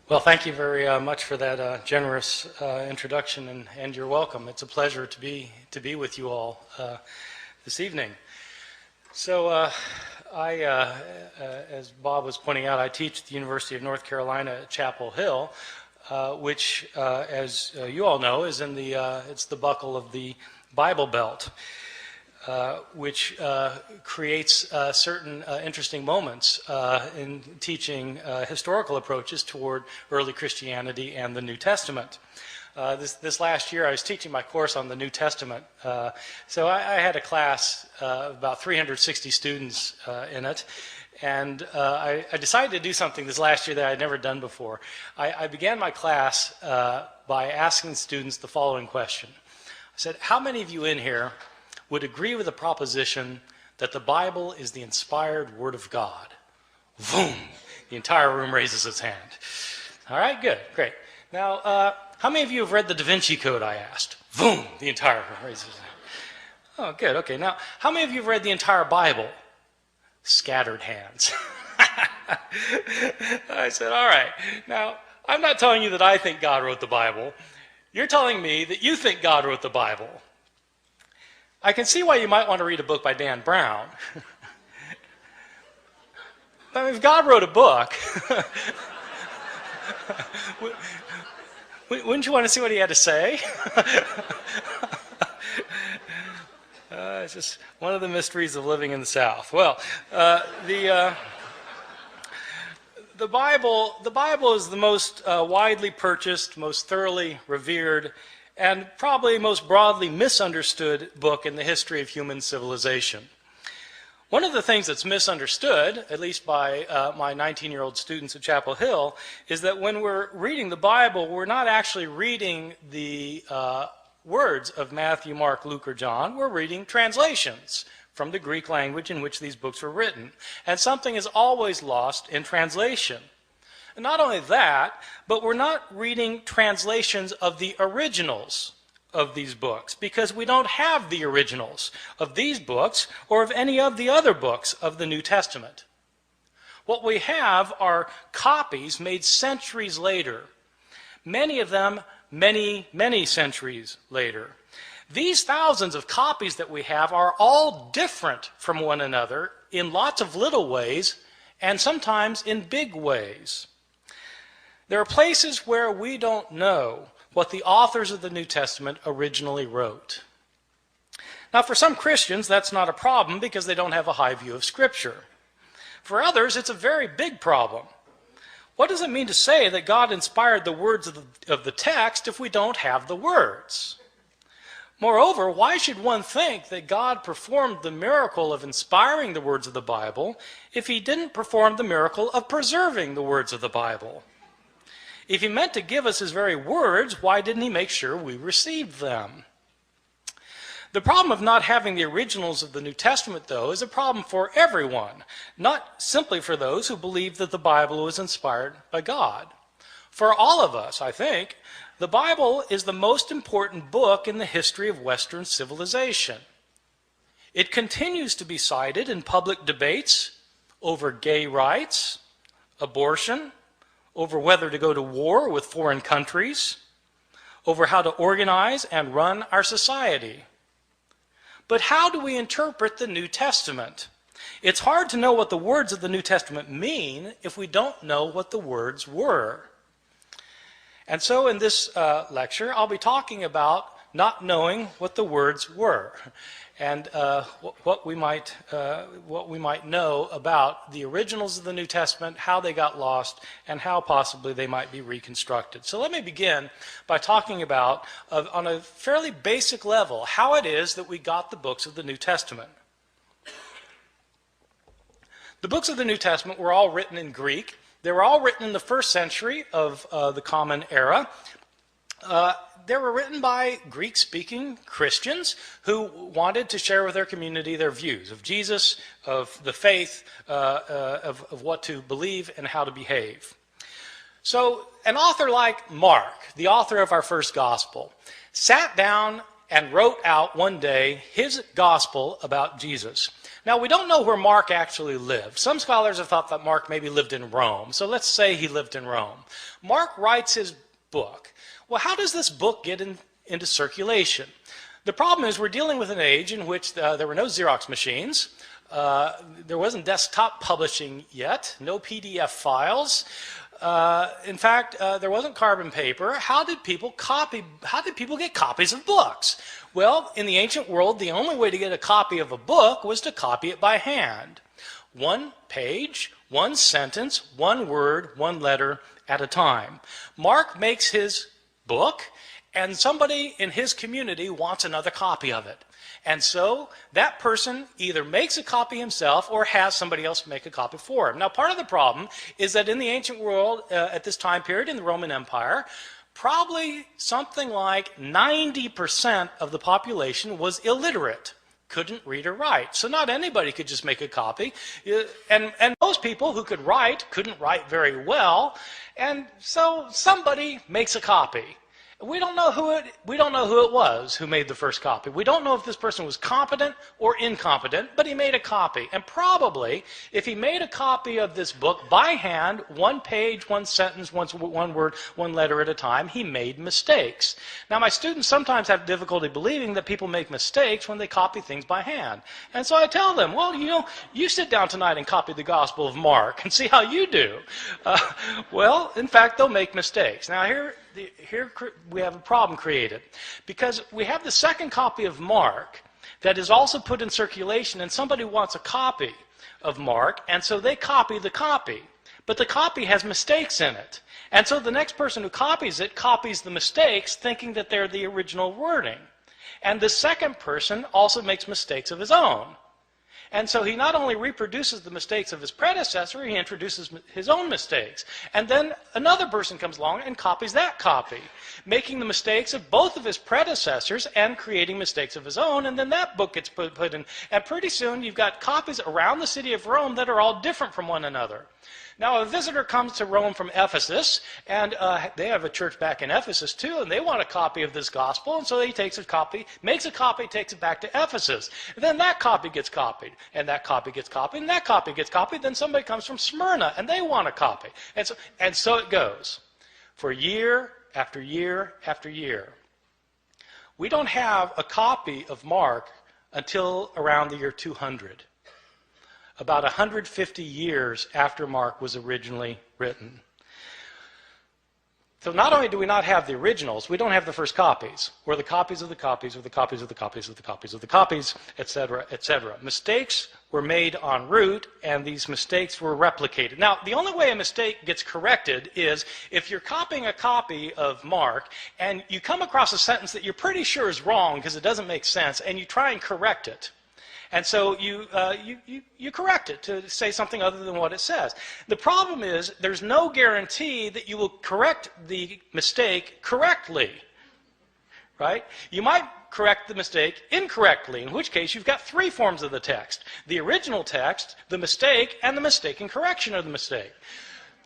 Well, thank you very much for that generous introduction, and you're welcome. It's a pleasure to be with you all this evening. So, as Bob was pointing out, I teach at the University of North Carolina at Chapel Hill, which, as you all know, is in it's the buckle of the Bible Belt. Which creates certain interesting moments in teaching historical approaches toward early Christianity and the New Testament. This last year I was teaching my course on the New Testament, so I had a class of about 360 students in it, and I decided to do something this last year that I had never done before. I began my class by asking students the following question. I said, how many of you in here would agree with the proposition that the Bible is the inspired Word of God? Boom! The entire room raises its hand. All right, good, great. Now, how many of you have read the Da Vinci Code, I asked? Boom! The entire room raises its hand. Oh, good, okay. Now, how many of you have read the entire Bible? Scattered hands. I said, all right. Now, I'm not telling you that I think God wrote the Bible. You're telling me that you think God wrote the Bible. I can see why you might want to read a book by Dan Brown. I mean, if God wrote a book, wouldn't you want to see what he had to say? It's just one of the mysteries of living in the South. Well, the Bible is the most widely purchased, most thoroughly revered, and probably most broadly misunderstood book in the history of human civilization. One of the things that's misunderstood, at least by my 19-year-old students at Chapel Hill, is that when we're reading the Bible, we're not actually reading the words of Matthew, Mark, Luke, or John. We're reading translations from the Greek language in which these books were written. And something is always lost in translation. And not only that, but we're not reading translations of the originals of these books, because we don't have the originals of these books or of any of the other books of the New Testament. What we have are copies made centuries later, many of them many, many centuries later. These thousands of copies that we have are all different from one another in lots of little ways, and sometimes in big ways. There are places where we don't know what the authors of the New Testament originally wrote. Now, for some Christians, that's not a problem because they don't have a high view of Scripture. For others, it's a very big problem. What does it mean to say that God inspired the words of the text if we don't have the words? Moreover, why should one think that God performed the miracle of inspiring the words of the Bible if he didn't perform the miracle of preserving the words of the Bible? If he meant to give us his very words, why didn't he make sure we received them? The problem of not having the originals of the New Testament, though, is a problem for everyone, not simply for those who believe that the Bible was inspired by God. For all of us, I think, the Bible is the most important book in the history of Western civilization. It continues to be cited in public debates over gay rights, abortion, over whether to go to war with foreign countries, over how to organize and run our society. But how do we interpret the New Testament? It's hard to know what the words of the New Testament mean if we don't know what the words were. And so in this lecture, I'll be talking about not knowing what the words were, and what we might know about the originals of the New Testament, how they got lost, and how possibly they might be reconstructed. So let me begin by talking about, on a fairly basic level, how it is that we got the books of the New Testament. The books of the New Testament were all written in Greek. They were all written in the first century of the Common Era. They were written by Greek-speaking Christians who wanted to share with their community their views of Jesus, of the faith, of what to believe and how to behave. So an author like Mark, the author of our first gospel, sat down and wrote out one day his gospel about Jesus. Now, we don't know where Mark actually lived. Some scholars have thought that Mark maybe lived in Rome. So let's say he lived in Rome. Mark writes his book. Well, how does this book get into circulation? The problem is we're dealing with an age in which there were no Xerox machines. There wasn't desktop publishing yet, no PDF files. In fact, there wasn't carbon paper. How did people get copies of books? Well, in the ancient world, the only way to get a copy of a book was to copy it by hand. One page, one sentence, one word, one letter at a time. Mark makes his book, and somebody in his community wants another copy of it. And so that person either makes a copy himself or has somebody else make a copy for him. Now, part of the problem is that in the ancient world, at this time period in the Roman Empire, probably something like 90% of the population was illiterate, couldn't read or write. So not anybody could just make a copy. And most people who could write couldn't write very well. And so somebody makes a copy. We don't know who it was who made the first copy. We don't know if this person was competent or incompetent, but he made a copy. And probably, if he made a copy of this book by hand, one page, one sentence, one word, one letter at a time, he made mistakes. Now, my students sometimes have difficulty believing that people make mistakes when they copy things by hand. And so I tell them, well, you sit down tonight and copy the Gospel of Mark and see how you do. Well, in fact, they'll make mistakes. Now, here we have a problem created because we have the second copy of Mark that is also put in circulation, and somebody wants a copy of Mark, and so they copy the copy. But the copy has mistakes in it. And so the next person who copies it copies the mistakes thinking that they're the original wording. And the second person also makes mistakes of his own. And so he not only reproduces the mistakes of his predecessor, he introduces his own mistakes. And then another person comes along and copies that copy, making the mistakes of both of his predecessors and creating mistakes of his own. And then that book gets put in. And pretty soon you've got copies around the city of Rome that are all different from one another. Now, a visitor comes to Rome from Ephesus, and they have a church back in Ephesus too, and they want a copy of this gospel, and so he takes a copy, makes a copy, takes it back to Ephesus. And then that copy gets copied, and that copy gets copied, and that copy gets copied. Then somebody comes from Smyrna, and they want a copy. And so it goes for year after year after year. We don't have a copy of Mark until around the year 200. About 150 years after Mark was originally written. So not only do we not have the originals, we don't have the first copies, or the copies of the copies, or the copies of the copies of the copies of the copies, etc., etc. Mistakes were made en route, and these mistakes were replicated. Now, the only way a mistake gets corrected is if you're copying a copy of Mark, and you come across a sentence that you're pretty sure is wrong because it doesn't make sense, and you try and correct it. And so you correct it to say something other than what it says. The problem is there's no guarantee that you will correct the mistake correctly, right? You might correct the mistake incorrectly, in which case you've got three forms of the text: the original text, the mistake, and the mistaken correction of the mistake.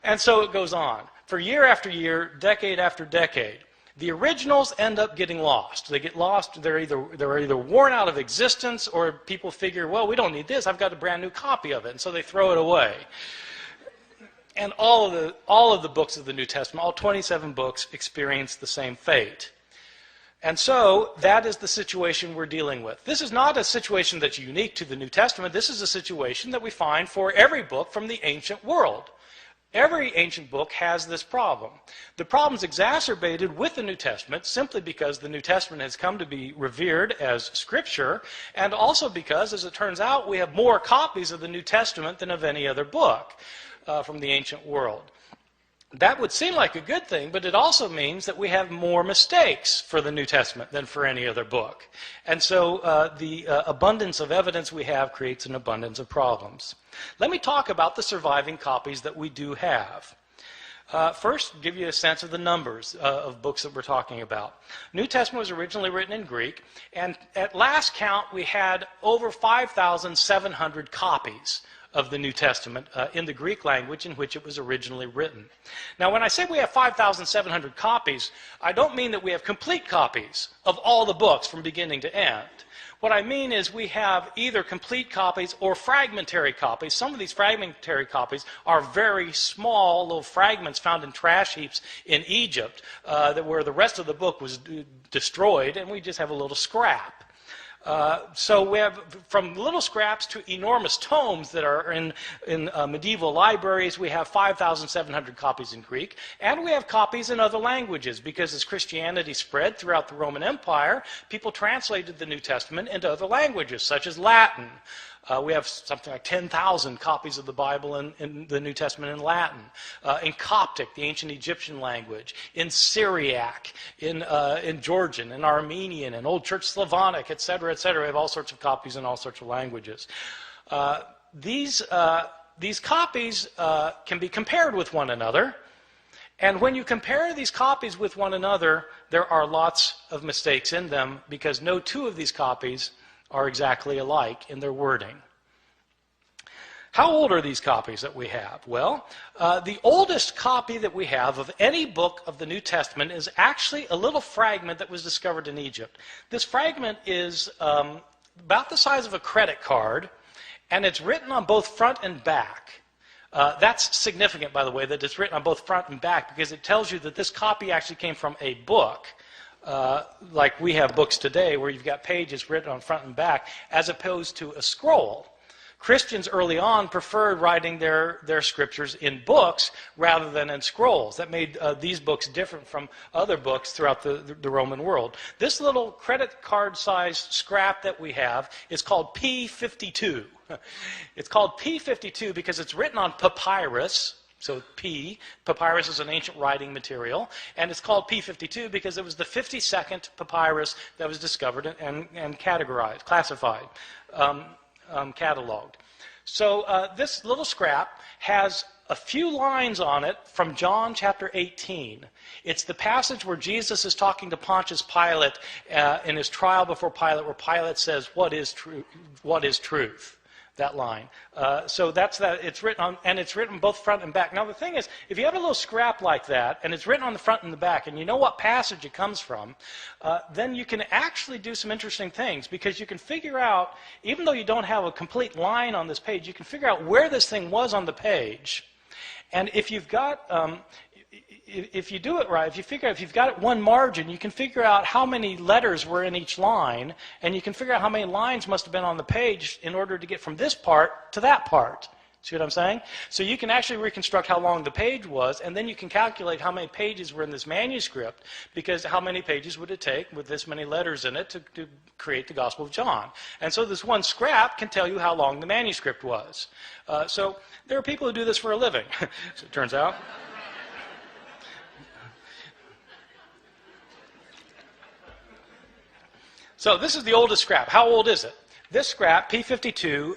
And so it goes on for year after year, decade after decade. The originals end up getting lost. They get lost. They're either worn out of existence, or people figure, well, we don't need this. I've got a brand new copy of it, and so they throw it away. And all of the books of the New Testament, all 27 books, experience the same fate. And so that is the situation we're dealing with. This is not a situation that's unique to the New Testament. This is a situation that we find for every book from the ancient world. Every ancient book has this problem. The problem's exacerbated with the New Testament simply because the New Testament has come to be revered as Scripture, and also because, as it turns out, we have more copies of the New Testament than of any other book from the ancient world. That would seem like a good thing, but it also means that we have more mistakes for the New Testament than for any other book. And so the abundance of evidence we have creates an abundance of problems. Let me talk about the surviving copies that we do have. First, give you a sense of the numbers of books that we're talking about. New Testament was originally written in Greek, and at last count we had over 5,700 copies of the New Testament in the Greek language in which it was originally written. Now, when I say we have 5,700 copies, I don't mean that we have complete copies of all the books from beginning to end. What I mean is we have either complete copies or fragmentary copies. Some of these fragmentary copies are very small little fragments found in trash heaps in Egypt where the rest of the book was destroyed, and we just have a little scrap. So we have from little scraps to enormous tomes that are in medieval libraries. We have 5,700 copies in Greek, and we have copies in other languages because as Christianity spread throughout the Roman Empire, people translated the New Testament into other languages, such as Latin. We have something like 10,000 copies of the Bible in the New Testament in Latin, in Coptic, the ancient Egyptian language, in Syriac, in Georgian, in Armenian, in Old Church Slavonic, etc., etc. We have all sorts of copies in all sorts of languages. These copies can be compared with one another, and when you compare these copies with one another, there are lots of mistakes in them because no two of these copies are exactly alike in their wording. How old are these copies that we have? Well, the oldest copy that we have of any book of the New Testament is actually a little fragment that was discovered in Egypt. This fragment is about the size of a credit card, and it's written on both front and back. That's significant, by the way, that it's written on both front and back because it tells you that this copy actually came from a book. Like we have books today where you've got pages written on front and back as opposed to a scroll. Christians early on preferred writing their scriptures in books rather than in scrolls. That made these books different from other books throughout the Roman world. This little credit card-sized scrap that we have is called P52. It's called P52 because it's written on papyrus. So papyrus is an ancient writing material, and it's called P52 because it was the 52nd papyrus that was discovered and categorized, classified, cataloged. So this little scrap has a few lines on it from John chapter 18. It's the passage where Jesus is talking to Pontius Pilate in his trial before Pilate, where Pilate says, "What is truth? What is truth?" That line. So that's that. It's written on, and it's written both front and back. Now the thing is, if you have a little scrap like that, and it's written on the front and the back, and you know what passage it comes from, then you can actually do some interesting things because you can figure out, even though you don't have a complete line on this page, you can figure out where this thing was on the page. And if you've got if you do it right, if you've got it one margin, you can figure out how many letters were in each line, and you can figure out how many lines must have been on the page in order to get from this part to that part. See what I'm saying? So you can actually reconstruct how long the page was, and then you can calculate how many pages were in this manuscript, because how many pages would it take with this many letters in it to create the Gospel of John? And so this one scrap can tell you how long the manuscript was. So there are people who do this for a living, so it turns out. So this is the oldest scrap. How old is it? This scrap, P52,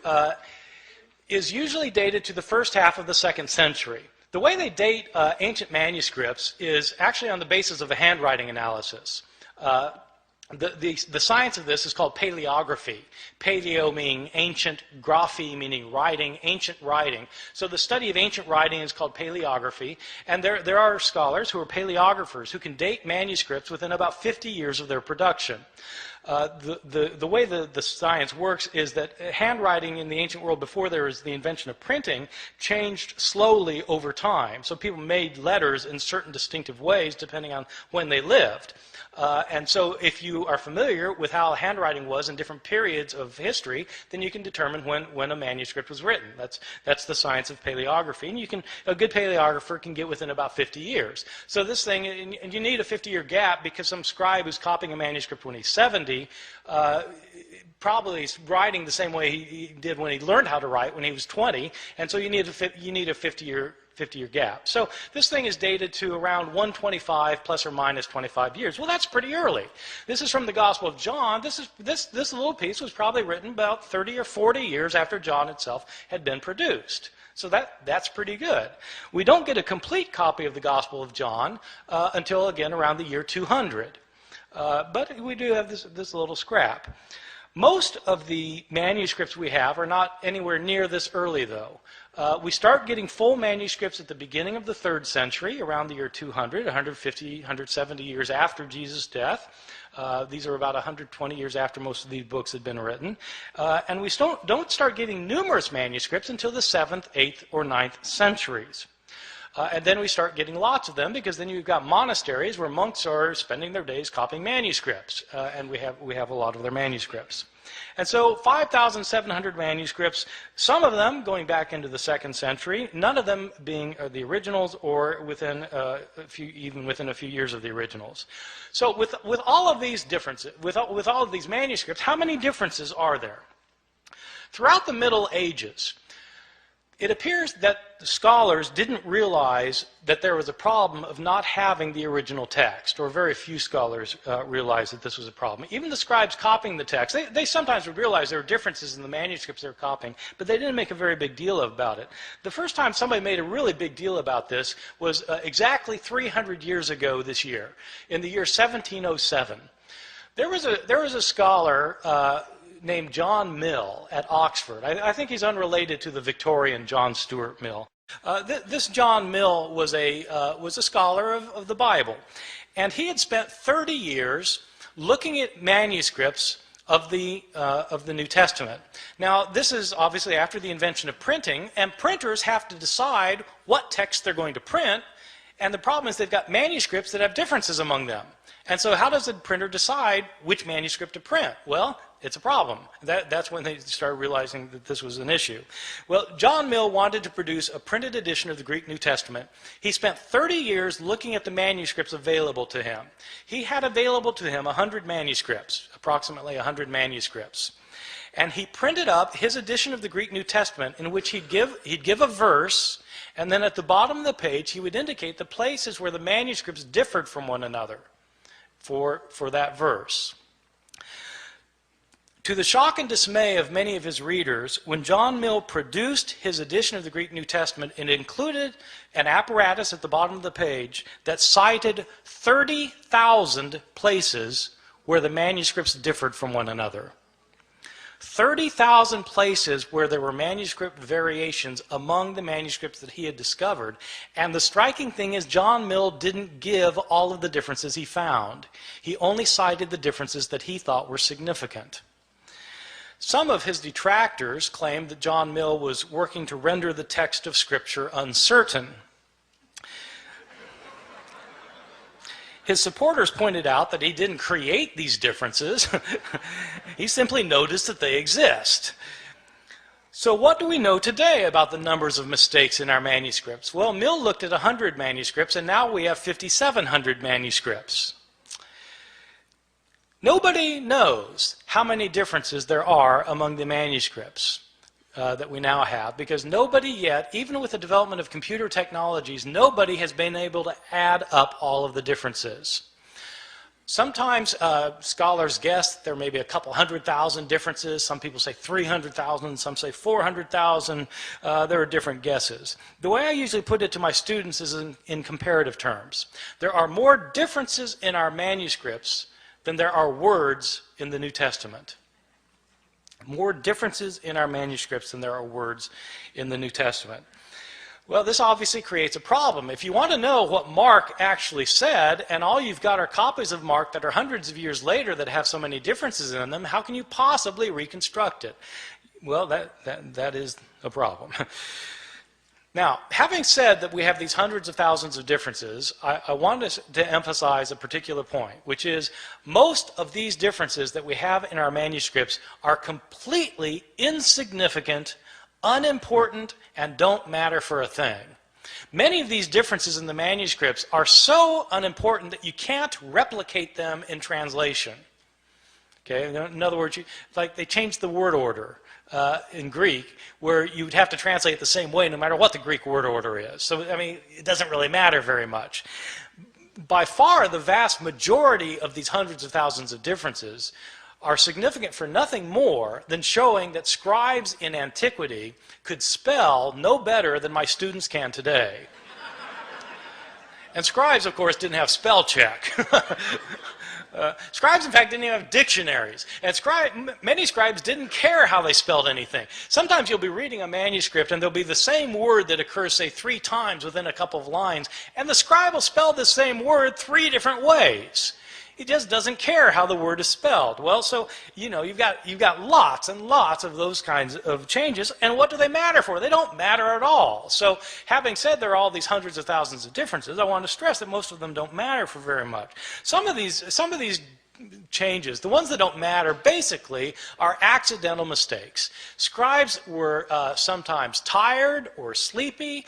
is usually dated to the first half of the 2nd century. The way they date ancient manuscripts is actually on the basis of a handwriting analysis. The science of this is called paleography. Paleo meaning ancient, graphy meaning writing, ancient writing. So the study of ancient writing is called paleography, and there are scholars who are paleographers who can date manuscripts within about 50 years of their production. The way the science works is that handwriting in the ancient world before there was the invention of printing changed slowly over time. So people made letters in certain distinctive ways depending on when they lived. And so if you are familiar with how handwriting was in different periods of history, then you can determine when a manuscript was written. That's the science of paleography. And a good paleographer can get within about 50 years. So this thing, and you need a 50-year gap because some scribe who's copying a manuscript when he's 70 probably is writing the same way he did when he learned how to write when he was 20, and so you need a 50-year gap. So this thing is dated to around 125 plus or minus 25 years. Well, that's pretty early. This is from the Gospel of John. This little piece was probably written about 30 or 40 years after John itself had been produced. So that's pretty good. We don't get a complete copy of the Gospel of John until, again, around the year 200. But we do have this little scrap. Most of the manuscripts we have are not anywhere near this early, though. We start getting full manuscripts at the beginning of the 3rd century, around the year 200, 150, 170 years after Jesus' death. These are about 120 years after most of these books had been written. And we don't start getting numerous manuscripts until the 7th, 8th, or 9th centuries. And then we start getting lots of them, because then you've got monasteries where monks are spending their days copying manuscripts, and we have a lot of their manuscripts. And so 5,700 manuscripts, some of them going back into the 2nd century, none of them being the originals, or within even within a few years of the originals. So with all of these differences, with all of these manuscripts, how many differences are there? Throughout the Middle Ages, it appears that the scholars didn't realize that there was a problem of not having the original text, or very few scholars realized that this was a problem. Even the scribes copying the text, they sometimes would realize there were differences in the manuscripts they were copying, but they didn't make a very big deal about it. The first time somebody made a really big deal about this was exactly 300 years ago this year, in the year 1707. There was a scholar named John Mill at Oxford. I think he's unrelated to the Victorian John Stuart Mill. This John Mill was a scholar of the Bible, and he had spent 30 years looking at manuscripts of the New Testament. Now, this is obviously after the invention of printing, and printers have to decide what text they're going to print, and the problem is they've got manuscripts that have differences among them. And so how does a printer decide which manuscript to print? Well, it's a problem. That's when they started realizing that this was an issue. Well, John Mill wanted to produce a printed edition of the Greek New Testament. He spent 30 years looking at the manuscripts available to him. He had available to him 100 manuscripts, approximately 100 manuscripts. And he printed up his edition of the Greek New Testament, in which he'd give a verse, and then at the bottom of the page he would indicate the places where the manuscripts differed from one another for that verse. To the shock and dismay of many of his readers, when John Mill produced his edition of the Greek New Testament, it included an apparatus at the bottom of the page that cited 30,000 places where the manuscripts differed from one another. 30,000 places where there were manuscript variations among the manuscripts that he had discovered. And the striking thing is, John Mill didn't give all of the differences he found. He only cited the differences that he thought were significant. Some of his detractors claimed that John Mill was working to render the text of Scripture uncertain. His supporters pointed out that he didn't create these differences. He simply noticed that they exist. So what do we know today about the numbers of mistakes in our manuscripts? Well, Mill looked at 100 manuscripts, and now we have 5,700 manuscripts. Nobody knows how many differences there are among the manuscripts that we now have, because nobody yet, even with the development of computer technologies, nobody has been able to add up all of the differences. Sometimes scholars guess there may be a couple 100,000 differences. Some people say 300,000, some say 400,000. There are different guesses. The way I usually put it to my students is in comparative terms. There are more differences in our manuscripts than there are words in the New Testament. More differences in our manuscripts than there are words in the New Testament. Well, this obviously creates a problem. If you want to know what Mark actually said, and all you've got are copies of Mark that are hundreds of years later that have so many differences in them, how can you possibly reconstruct it? Well, that is a problem. Now, having said that we have these hundreds of thousands of differences, I wanted to emphasize a particular point, which is most of these differences that we have in our manuscripts are completely insignificant, unimportant, and don't matter for a thing. Many of these differences in the manuscripts are so unimportant that you can't replicate them in translation. Okay? In other words, like they changed the word order in Greek, where you would have to translate it the same way no matter what the Greek word order is. So, I mean, it doesn't really matter very much. By far, the vast majority of these hundreds of thousands of differences are significant for nothing more than showing that scribes in antiquity could spell no better than my students can today. And scribes, of course, didn't have spell check. Scribes, in fact, didn't even have dictionaries. And many scribes didn't care how they spelled anything. Sometimes you'll be reading a manuscript and there'll be the same word that occurs, say, 3 times within a couple of lines, and the scribe will spell the same word 3 different ways. He just doesn't care how the word is spelled. Well, so, you've got lots and lots of those kinds of changes, and what do they matter for? They don't matter at all. So, having said there are all these hundreds of thousands of differences, I want to stress that most of them don't matter for very much. Some of these changes, the ones that don't matter, basically are accidental mistakes. Scribes were sometimes tired or sleepy,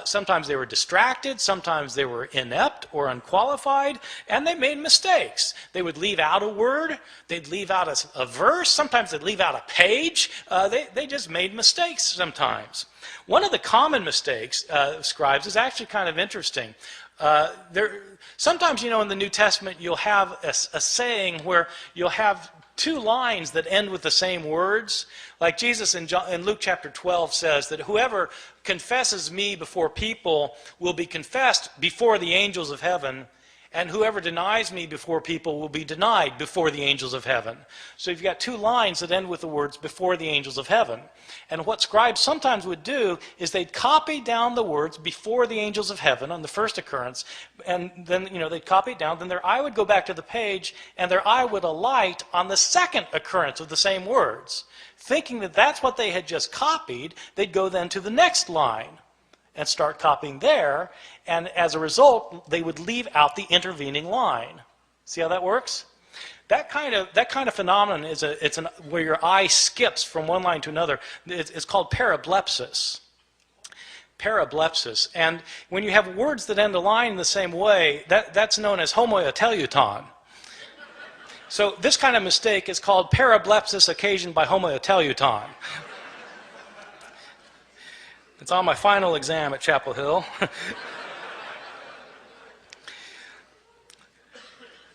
sometimes they were distracted, sometimes they were inept or unqualified, and they made mistakes. They would leave out a word, they'd leave out a verse, sometimes they'd leave out a page. They just made mistakes sometimes. One of the common mistakes of scribes is actually kind of interesting. Sometimes, in the New Testament, you'll have a saying where you'll have 2 lines that end with the same words. Like Jesus in Luke chapter 12 says that whoever confesses me before people will be confessed before the angels of heaven, and whoever denies me before people will be denied before the angels of heaven. So you've got 2 lines that end with the words before the angels of heaven. And what scribes sometimes would do is they'd copy down the words before the angels of heaven on the first occurrence, and then they'd copy it down, then their eye would go back to the page, and their eye would alight on the second occurrence of the same words. Thinking that that's what they had just copied, they'd go then to the next line and start copying there, and as a result, they would leave out the intervening line. See how that works? That kind of phenomenon is where your eye skips from one line to another. It's called parablepsis. Parablepsis. And when you have words that end a line in the same way, that's known as homoteleuton. So this kind of mistake is called parablepsis occasioned by homoteleuton. It's on my final exam at Chapel Hill.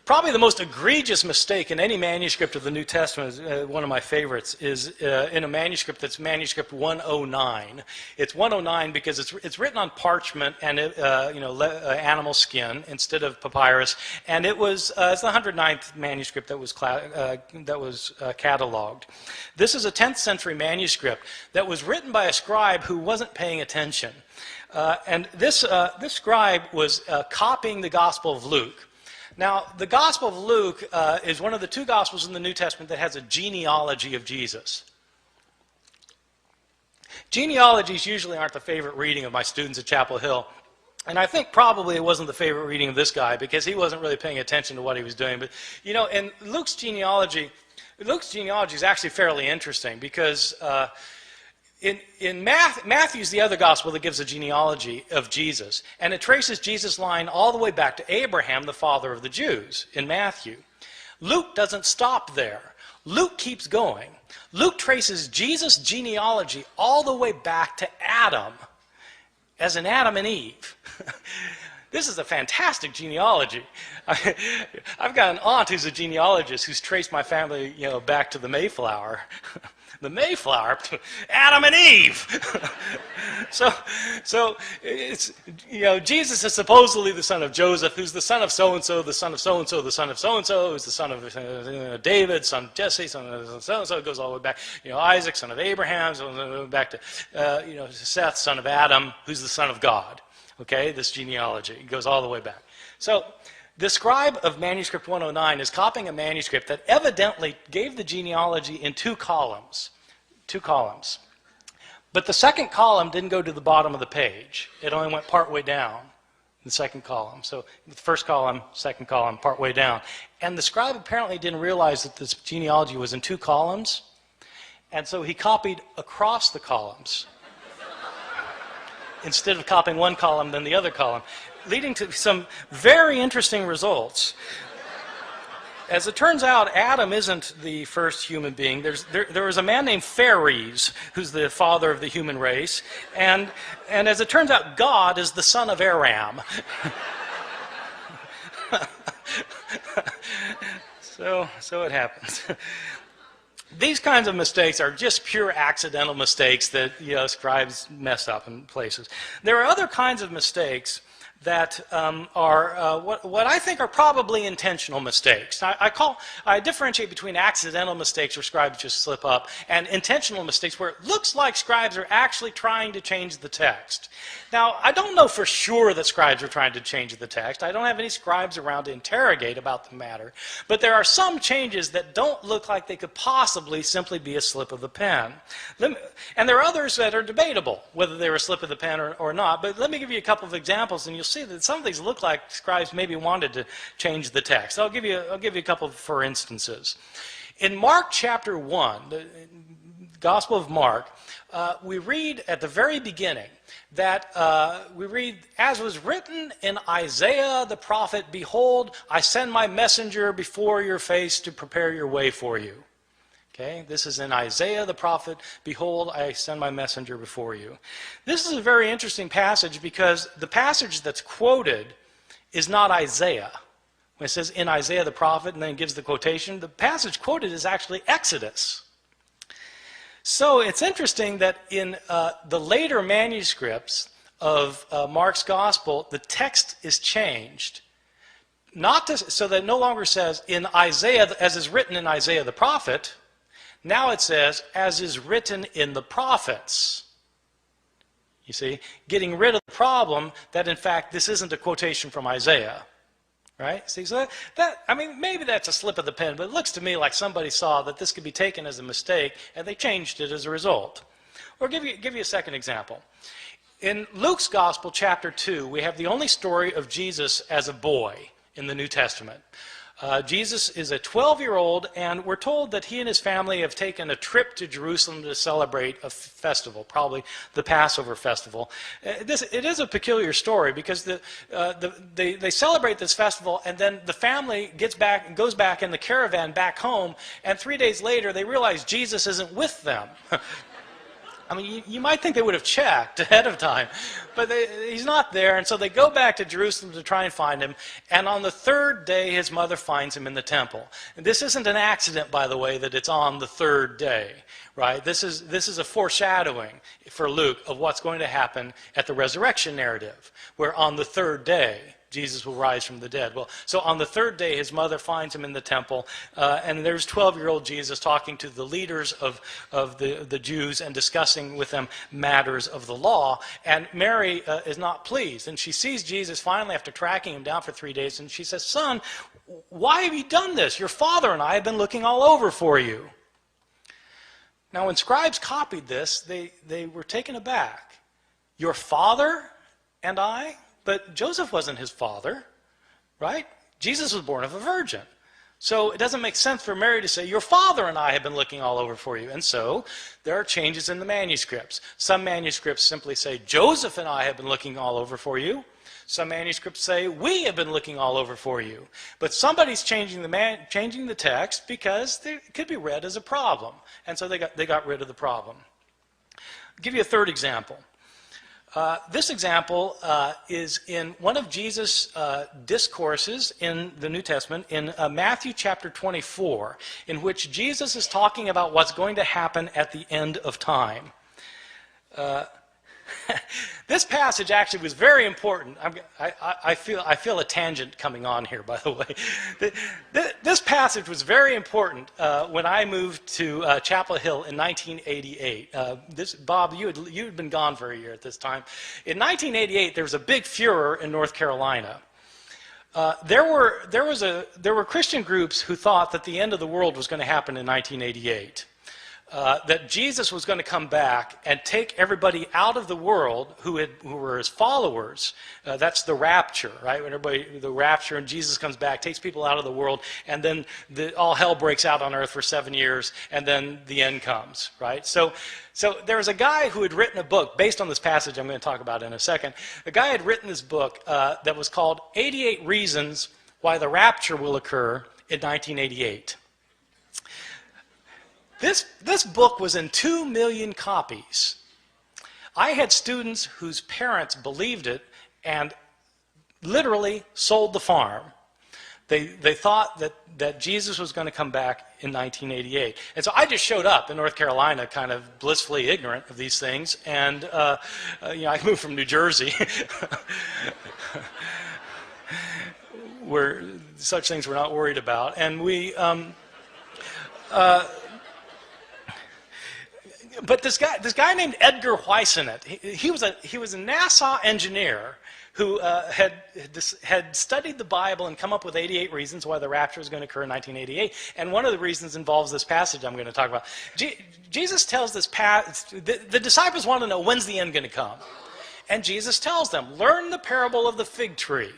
Probably the most egregious mistake in any manuscript of the New Testament, one of my favorites, is in a manuscript that's manuscript 109. It's 109 because it's written on parchment and animal skin instead of papyrus, and it's the 109th manuscript that was cataloged. This is a 10th century manuscript that was written by a scribe who wasn't paying attention, and this scribe was copying the Gospel of Luke. Now, the Gospel of Luke is one of the 2 Gospels in the New Testament that has a genealogy of Jesus. Genealogies usually aren't the favorite reading of my students at Chapel Hill. And I think probably it wasn't the favorite reading of this guy because he wasn't really paying attention to what he was doing. But, in Luke's genealogy is actually fairly interesting because in Matthew's the other gospel that gives a genealogy of Jesus, and it traces Jesus' line all the way back to Abraham, the father of the Jews, in Matthew. Luke doesn't stop there. Luke keeps going. Luke traces Jesus' genealogy all the way back to Adam, as in Adam and Eve. This is a fantastic genealogy. I've got an aunt who's a genealogist who's traced my family, back to the Mayflower. The Mayflower, Adam and Eve. So it's Jesus is supposedly the son of Joseph, who's the son of so and so, the son of so and so, the son of so and so, who's the son of David, son of Jesse, son of so and so. It goes all the way back. Isaac, son of Abraham, so back to Seth, son of Adam, who's the son of God. Okay, this genealogy goes all the way back. So the scribe of manuscript 109 is copying a manuscript that evidently gave the genealogy in 2 columns. 2 columns. But the second column didn't go to the bottom of the page. It only went partway down, the second column. So the first column, second column, partway down. And the scribe apparently didn't realize that this genealogy was in 2 columns. And so he copied across the columns instead of copying one column, then the other column, leading to some very interesting results. As it turns out, Adam isn't the first human being. There was a man named Phares, who's the father of the human race, and as it turns out, God is the son of Ehrman. So it happens. These kinds of mistakes are just pure accidental mistakes that scribes mess up in places. There are other kinds of mistakes that are what I think are probably intentional mistakes. I differentiate between accidental mistakes where scribes just slip up and intentional mistakes where it looks like scribes are actually trying to change the text. Now, I don't know for sure that scribes are trying to change the text. I don't have any scribes around to interrogate about the matter. But there are some changes that don't look like they could possibly simply be a slip of the pen. And there are others that are debatable, whether they were a slip of the pen or not. But let me give you a couple of examples, and you'll see that some of these look like scribes maybe wanted to change the text. I'll give you a couple for instances. In Mark chapter 1, the Gospel of Mark, we read at the very beginning that we read, as was written in Isaiah the prophet, behold, I send my messenger before your face to prepare your way for you. Okay, this is in Isaiah the prophet, behold, I send my messenger before you. This is a very interesting passage because the passage that's quoted is not Isaiah. When it says in Isaiah the prophet and then gives the quotation, the passage quoted is actually Exodus. So it's interesting that in the later manuscripts of Mark's gospel, the text is changed. So that it no longer says in Isaiah, as is written in Isaiah the prophet. Now it says, as is written in the prophets. You see, getting rid of the problem that in fact this isn't a quotation from Isaiah. Right? See, so I mean, maybe that's a slip of the pen, but it looks to me like somebody saw that this could be taken as a mistake, and they changed it as a result. Or give you a second example. In Luke's Gospel, chapter 2, we have the only story of Jesus as a boy in the New Testament. Jesus is a 12-year-old, and we're told that he and his family have taken a trip to Jerusalem to celebrate a festival, probably the Passover festival. It is a peculiar story because they celebrate this festival, and then the family goes back in the caravan back home, and 3 days later they realize Jesus isn't with them. I mean, you might think they would have checked ahead of time, but he's not there, and so they go back to Jerusalem to try and find him, and on the third day his mother finds him in the temple. And this isn't an accident, by the way, that it's on the third day, right? This is a foreshadowing for Luke of what's going to happen at the resurrection narrative, where on the third day Jesus will rise from the dead. Well, so on the third day, his mother finds him in the temple, and there's 12-year-old Jesus talking to the leaders of the Jews and discussing with them matters of the law. And Mary is not pleased, and she sees Jesus finally after tracking him down for 3 days, and she says, "Son, why have you done this? Your father and I have been looking all over for you." Now, when scribes copied this, they were taken aback. Your father and I? But Joseph wasn't his father, right? Jesus was born of a virgin. So it doesn't make sense for Mary to say, your father and I have been looking all over for you. And so there are changes in the manuscripts. Some manuscripts simply say, Joseph and I have been looking all over for you. Some manuscripts say, we have been looking all over for you. But somebody's changing the text because it could be read as a problem. And so they got rid of the problem. I'll give you a third example. This example is in one of Jesus' discourses in the New Testament, in Matthew chapter 24, in which Jesus is talking about what's going to happen at the end of time. This passage actually was very important. I feel a tangent coming on here, by the way. This passage was very important when I moved to Chapel Hill in 1988. Bob, you had been gone for a year at this time. In 1988, there was a big furor in North Carolina. There were Christian groups who thought that the end of the world was going to happen in 1988. That Jesus was going to come back and take everybody out of the world who were his followers. That's the rapture, right? When the rapture and Jesus comes back, takes people out of the world, and then all hell breaks out on earth for 7 years, and then the end comes, right? So there was a guy who had written a book based on this passage I'm going to talk about in a second. A guy had written this book that was called 88 Reasons Why the Rapture Will Occur in 1988. This book was in 2 million copies. I had students whose parents believed it and literally sold the farm. They thought that Jesus was going to come back in 1988. And so I just showed up in North Carolina kind of blissfully ignorant of these things. And I moved from New Jersey. such things we're not worried about. And but this guy named Edgar Whisenant, he was a NASA engineer who had studied the Bible and come up with 88 reasons why the rapture was going to occur in 1988. And one of the reasons involves this passage I'm going to talk about. Jesus tells this the disciples want to know, when's the end going to come? And Jesus tells them, learn the parable of the fig tree.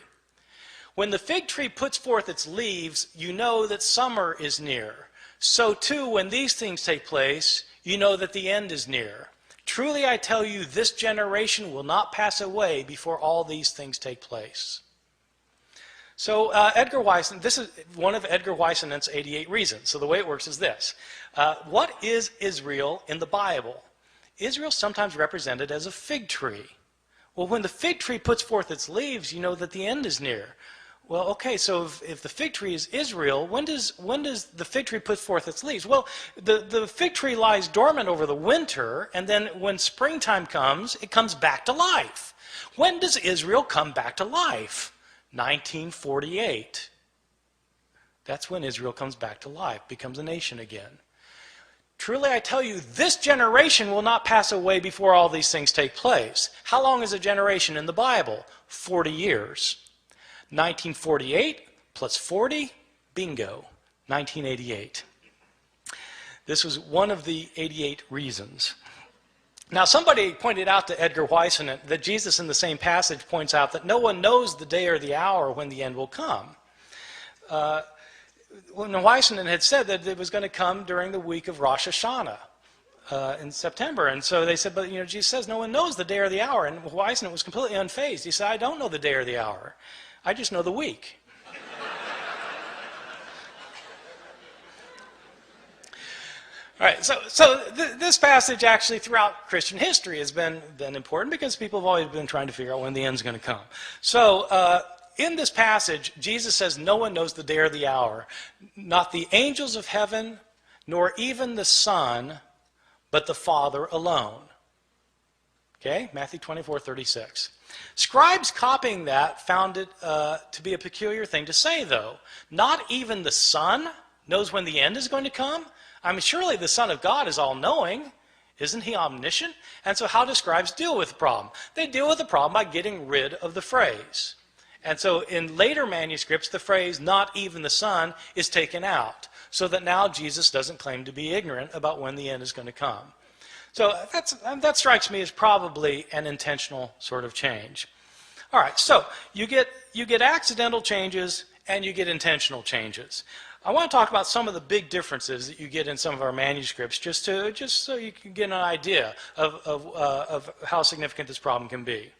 When the fig tree puts forth its leaves, you know that summer is near. So too, when these things take place, you know that the end is near. Truly I tell you, this generation will not pass away before all these things take place. So Edgar Whisenant, this is one of Edgar Whisenant's 88 reasons. So the way it works is this. What is Israel in the Bible? Israel is sometimes represented as a fig tree. Well, when the fig tree puts forth its leaves, you know that the end is near. Well, okay, so if the fig tree is Israel, when does the fig tree put forth its leaves? Well, the fig tree lies dormant over the winter, and then when springtime comes, it comes back to life. When does Israel come back to life? 1948. That's when Israel comes back to life, becomes a nation again. Truly I tell you, this generation will not pass away before all these things take place. How long is a generation in the Bible? 40 years. 1948 plus 40, bingo, 1988. This was one of the 88 reasons. Now, somebody pointed out to Edgar Whisenant that Jesus in the same passage points out that no one knows the day or the hour when the end will come. When Whisenant had said that it was going to come during the week of Rosh Hashanah in September. And so they said, but Jesus says no one knows the day or the hour. And Whisenant was completely unfazed. He said, I don't know the day or the hour. I just know the week. All right, so this passage actually throughout Christian history has been important because people have always been trying to figure out when the end's going to come. So in this passage, Jesus says no one knows the day or the hour, not the angels of heaven, nor even the Son, but the Father alone. Okay, Matthew 24:36. Scribes copying that found it to be a peculiar thing to say, though. Not even the Son knows when the end is going to come? I mean, surely the Son of God is all-knowing. Isn't he omniscient? And so how do scribes deal with the problem? They deal with the problem by getting rid of the phrase. And so in later manuscripts, the phrase, not even the Son, is taken out, so that now Jesus doesn't claim to be ignorant about when the end is going to come. So that strikes me as probably an intentional sort of change. All right, so you get accidental changes and you get intentional changes. I want to talk about some of the big differences that you get in some of our manuscripts, just so you can get an idea of how significant this problem can be.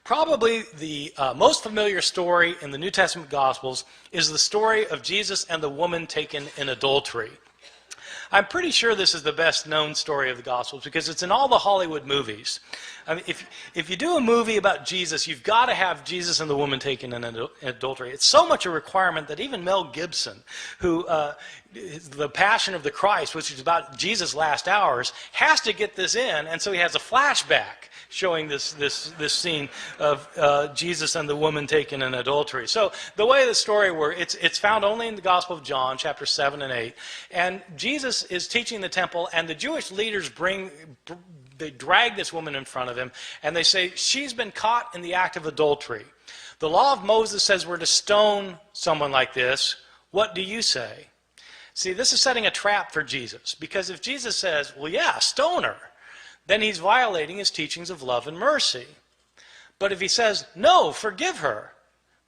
Probably the most familiar story in the New Testament Gospels is the story of Jesus and the woman taken in adultery. I'm pretty sure this is the best known story of the Gospels because it's in all the Hollywood movies. I mean, if you do a movie about Jesus, you've got to have Jesus and the woman taken in adultery. It's so much a requirement that even Mel Gibson, who the Passion of the Christ, which is about Jesus' last hours, has to get this in, and so he has a flashback showing this scene of Jesus and the woman taken in adultery. So the way the story works, it's found only in the Gospel of John, chapter 7 and 8. And Jesus is teaching the temple, and the Jewish leaders they drag this woman in front of him, and they say, she's been caught in the act of adultery. The law of Moses says we're to stone someone like this. What do you say? See, this is setting a trap for Jesus, because if Jesus says, well, yeah, stone her, then he's violating his teachings of love and mercy. But if he says, no, forgive her,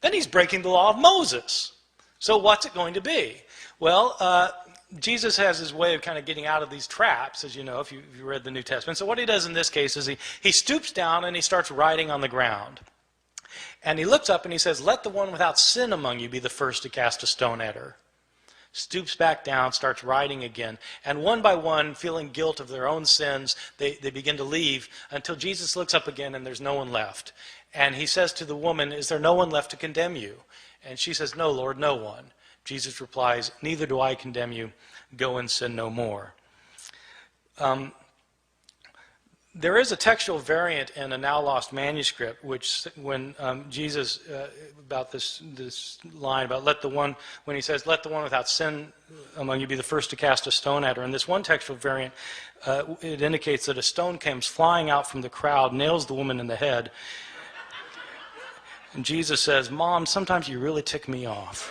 then he's breaking the law of Moses. So what's it going to be? Well, Jesus has his way of kind of getting out of these traps, as you know, if you read the New Testament. So what he does in this case is he stoops down and he starts writing on the ground. And he looks up and he says, let the one without sin among you be the first to cast a stone at her. Stoops back down, starts writing again. And one by one, feeling guilt of their own sins, they begin to leave until Jesus looks up again and there's no one left. And he says to the woman, is there no one left to condemn you? And she says, no, Lord, no one. Jesus replies, neither do I condemn you. Go and sin no more. There is a textual variant in a now lost manuscript, which when Jesus, about this line about when he says, let the one without sin among you be the first to cast a stone at her. In this one textual variant, it indicates that a stone comes flying out from the crowd, nails the woman in the head. And Jesus says, Mom, sometimes you really tick me off.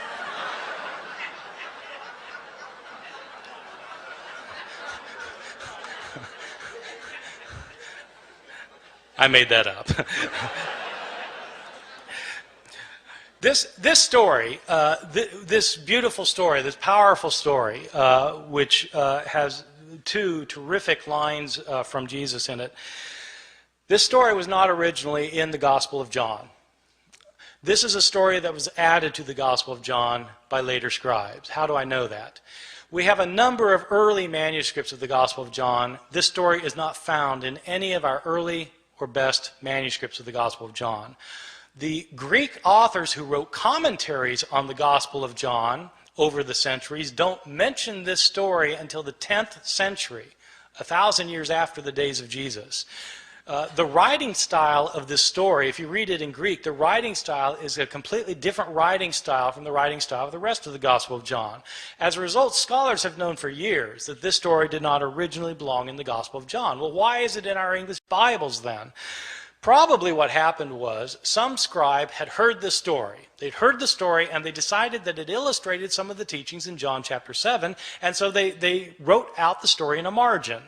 I made that up. This story, this beautiful story, this powerful story, which has two terrific lines from Jesus in it, this story was not originally in the Gospel of John. This is a story that was added to the Gospel of John by later scribes. How do I know that? We have a number of early manuscripts of the Gospel of John. This story is not found in any of our early or best manuscripts of the Gospel of John. The Greek authors who wrote commentaries on the Gospel of John over the centuries don't mention this story until the 10th century, 1,000 years after the days of Jesus. The writing style of this story, if you read it in Greek, the writing style is a completely different writing style from the writing style of the rest of the Gospel of John. As a result, scholars have known for years that this story did not originally belong in the Gospel of John. Well, why is it in our English Bibles then? Probably what happened was some scribe had heard this story. They'd heard the story and they decided that it illustrated some of the teachings in John chapter 7, and so they wrote out the story in a margin.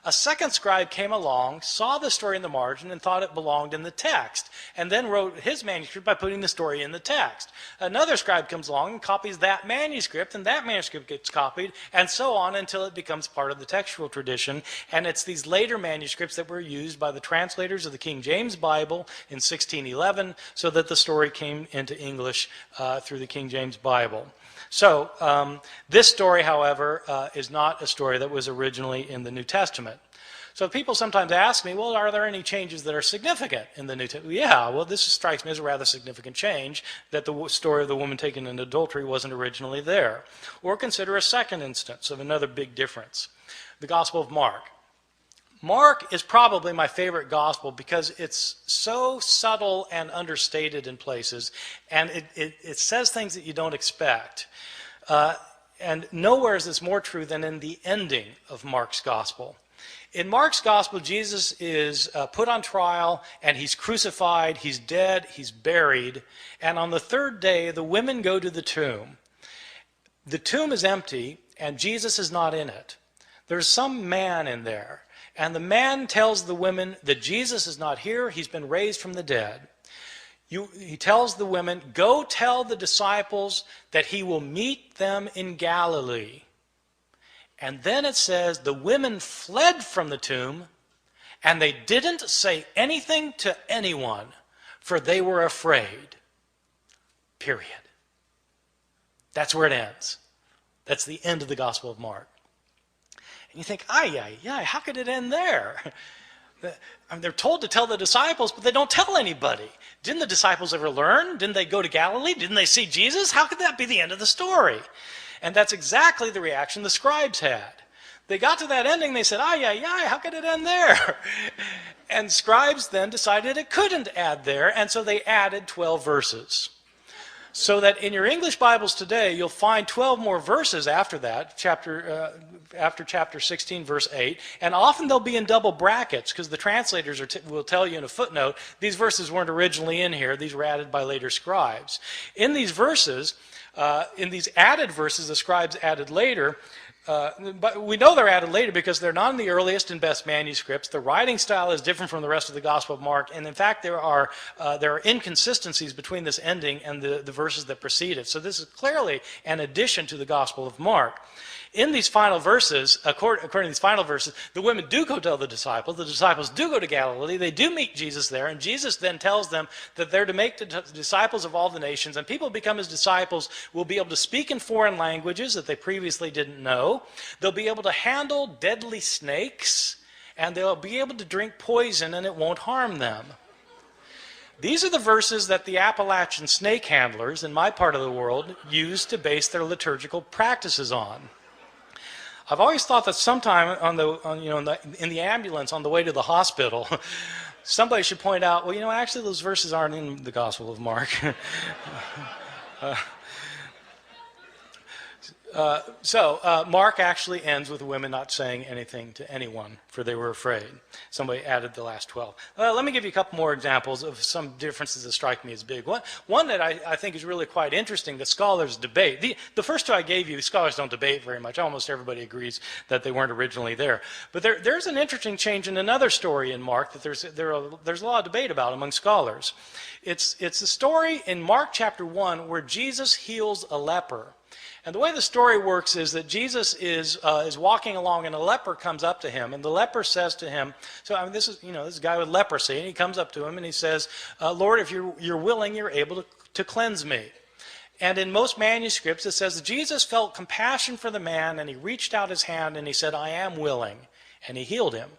A second scribe came along, saw the story in the margin, and thought it belonged in the text, and then wrote his manuscript by putting the story in the text. Another scribe comes along and copies that manuscript, and that manuscript gets copied, and so on until it becomes part of the textual tradition. And it's these later manuscripts that were used by the translators of the King James Bible in 1611, so that the story came into English through the King James Bible. So this story, however, is not a story that was originally in the New Testament. So people sometimes ask me, well, are there any changes that are significant in the New Testament? Yeah, well, this strikes me as a rather significant change, that the story of the woman taken in adultery wasn't originally there. Or consider a second instance of another big difference, the Gospel of Mark. Mark is probably my favorite gospel because it's so subtle and understated in places, and it says things that you don't expect. And nowhere is this more true than in the ending of Mark's gospel. In Mark's gospel, Jesus is put on trial, and he's crucified, he's dead, he's buried, and on the third day, the women go to the tomb. The tomb is empty, and Jesus is not in it. There's some man in there. And the man tells the women that Jesus is not here, he's been raised from the dead. He tells the women, go tell the disciples that he will meet them in Galilee. And then it says the women fled from the tomb, and they didn't say anything to anyone, for they were afraid. Period. That's where it ends. That's the end of the Gospel of Mark. And you think, how could it end there? I mean, they're told to tell the disciples, but they don't tell anybody. Didn't the disciples ever learn? Didn't they go to Galilee? Didn't they see Jesus? How could that be the end of the story? And that's exactly the reaction the scribes had. They got to that ending, they said, how could it end there? And scribes then decided it couldn't add there, and so they added 12 verses. So that in your English Bibles today, you'll find 12 more verses after that, after chapter 16, verse 8, and often they'll be in double brackets, because the translators will tell you in a footnote, these verses weren't originally in here, these were added by later scribes. In these verses, in these added verses the scribes added later, but we know they're added later because they're not in the earliest and best manuscripts. The writing style is different from the rest of the Gospel of Mark, and in fact there are inconsistencies between this ending and the verses that precede it. So this is clearly an addition to the Gospel of Mark. In these final verses, according to these final verses, the women do go tell the disciples do go to Galilee, they do meet Jesus there, and Jesus then tells them that they're to make disciples of all the nations, and people who become his disciples will be able to speak in foreign languages that they previously didn't know. They'll be able to handle deadly snakes, and they'll be able to drink poison and it won't harm them. These are the verses that the Appalachian snake handlers in my part of the world use to base their liturgical practices on. I've always thought that sometime in the ambulance on the way to the hospital, somebody should point out, well, actually those verses aren't in the Gospel of Mark. Mark actually ends with the women not saying anything to anyone, for they were afraid. Somebody added the last 12. Let me give you a couple more examples of some differences that strike me as big. One that I think is really quite interesting that scholars debate. The first two I gave you, scholars don't debate very much. Almost everybody agrees that they weren't originally there. But there's an interesting change in another story in Mark that there's a lot of debate about among scholars. It's a story in Mark chapter 1 where Jesus heals a leper. And the way the story works is that Jesus is walking along, and a leper comes up to him, and the leper says to him, this is this guy with leprosy, and he comes up to him and he says, Lord, if you're willing, you're able to cleanse me. And in most manuscripts it says that Jesus felt compassion for the man, and he reached out his hand and he said, I am willing, and he healed him.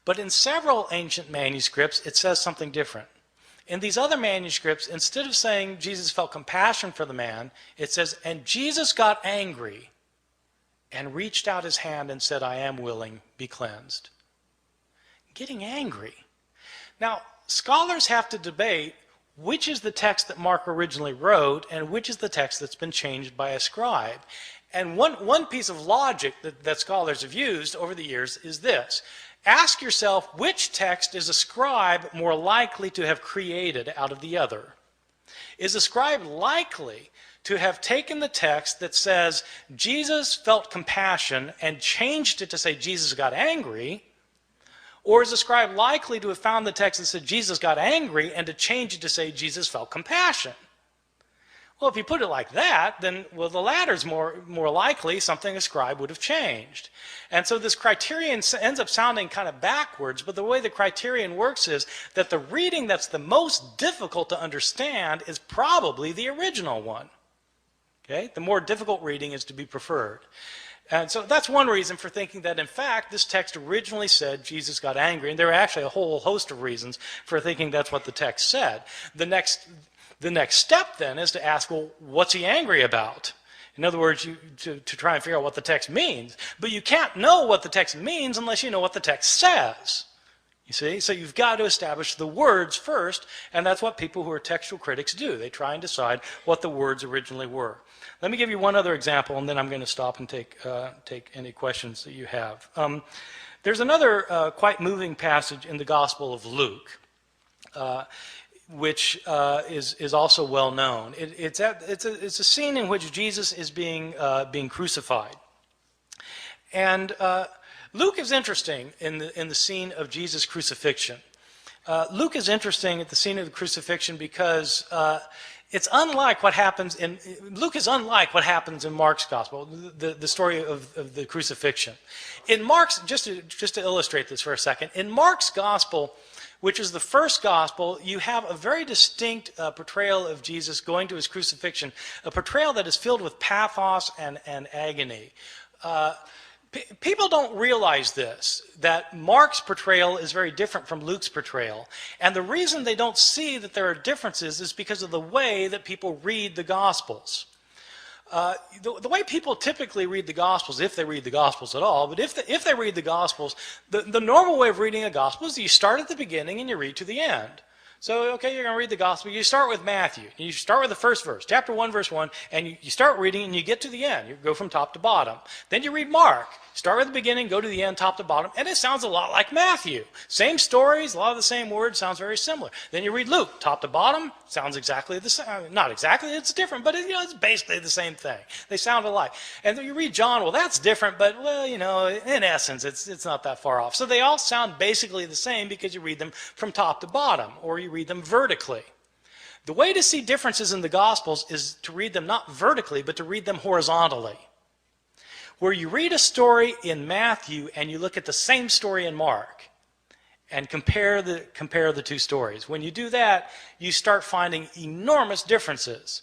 But in several ancient manuscripts it says something different. In these other manuscripts, instead of saying Jesus felt compassion for the man, it says, and Jesus got angry and reached out his hand and said, I am willing, be cleansed. Getting angry. Now, scholars have to debate which is the text that Mark originally wrote and which is the text that's been changed by a scribe. And one piece of logic that scholars have used over the years is this. Ask yourself, which text is a scribe more likely to have created out of the other? Is a scribe likely to have taken the text that says Jesus felt compassion and changed it to say Jesus got angry? Or is a scribe likely to have found the text that said Jesus got angry and to change it to say Jesus felt compassion? Well, if you put it like that, then, well, the latter's more likely something a scribe would have changed. And so this criterion ends up sounding kind of backwards, but the way the criterion works is that the reading that's the most difficult to understand is probably the original one. Okay? The more difficult reading is to be preferred. And so that's one reason for thinking that, in fact, this text originally said Jesus got angry, and there are actually a whole host of reasons for thinking that's what the text said. The next step, then, is to ask, well, what's he angry about? In other words, to try and figure out what the text means. But you can't know what the text means unless you know what the text says. You see? So you've got to establish the words first, and that's what people who are textual critics do. They try and decide what the words originally were. Let me give you one other example, and then I'm going to stop and take any questions that you have. There's another quite moving passage in the Gospel of Luke. Which is also well known. It's a scene in which Jesus is being crucified, and Luke is interesting in the scene of Jesus' crucifixion. Luke is interesting at the scene of the crucifixion because it's unlike what happens in Luke is unlike what happens in Mark's gospel, the story of the crucifixion. In Mark's, just to illustrate this for a second, in Mark's gospel, which is the first gospel, you have a very distinct portrayal of Jesus going to his crucifixion, a portrayal that is filled with pathos and agony. People don't realize this, that Mark's portrayal is very different from Luke's portrayal. And the reason they don't see that there are differences is because of the way that people read the Gospels. The way people typically read the Gospels, if they read the Gospels at all, but if they read the Gospels, the normal way of reading a Gospel is you start at the beginning and you read to the end. So, okay, you're going to read the Gospel. You start with Matthew. You start with the first verse, chapter 1, verse 1, and you start reading and you get to the end. You go from top to bottom. Then you read Mark. Start with the beginning, go to the end, top to bottom, and it sounds a lot like Matthew. Same stories, a lot of the same words, sounds very similar. Then you read Luke, top to bottom, sounds exactly the same. Not exactly, it's different, but it's basically the same thing. They sound alike. And then you read John, well, that's different, but, well, in essence, it's not that far off. So they all sound basically the same because you read them from top to bottom, or you read them vertically. The way to see differences in the Gospels is to read them not vertically, but to read them horizontally. Where you read a story in Matthew and you look at the same story in Mark and compare the two stories. When you do that, you start finding enormous differences.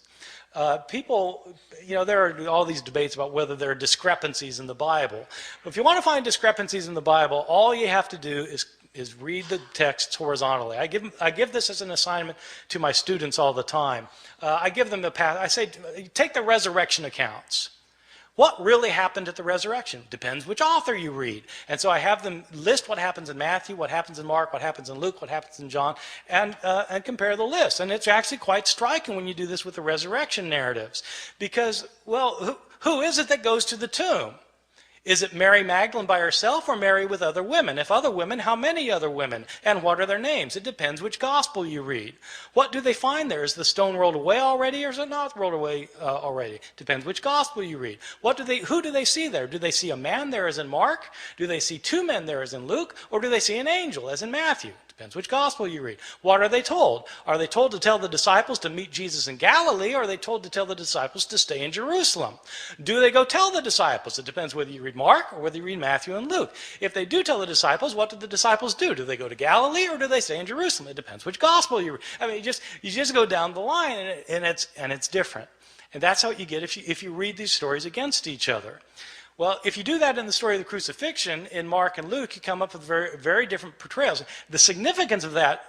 People, there are all these debates about whether there are discrepancies in the Bible. But if you want to find discrepancies in the Bible, all you have to do is read the texts horizontally. I give this as an assignment to my students all the time. I give them I say, take the resurrection accounts. What really happened at the resurrection? Depends which author you read. And so I have them list what happens in Matthew, what happens in Mark, what happens in Luke, what happens in John, and compare the lists. And it's actually quite striking when you do this with the resurrection narratives. Because, well, who is it that goes to the tomb? Is it Mary Magdalene by herself or Mary with other women? If other women, how many other women? And what are their names? It depends which gospel you read. What do they find there? Is the stone rolled away already or is it not rolled away already? Depends which gospel you read. Who do they see there? Do they see a man there as in Mark? Do they see two men there as in Luke? Or do they see an angel as in Matthew? Depends which gospel you read. What are they told? Are they told to tell the disciples to meet Jesus in Galilee, or are they told to tell the disciples to stay in Jerusalem? Do they go tell the disciples? It depends whether you read Mark or whether you read Matthew and Luke. If they do tell the disciples, what do the disciples do? Do they go to Galilee or do they stay in Jerusalem? It depends which gospel you read. I mean, you just go down the line, and it's different. And that's how you get if you read these stories against each other. Well, if you do that in the story of the crucifixion in Mark and Luke, you come up with very, very different portrayals. The significance of that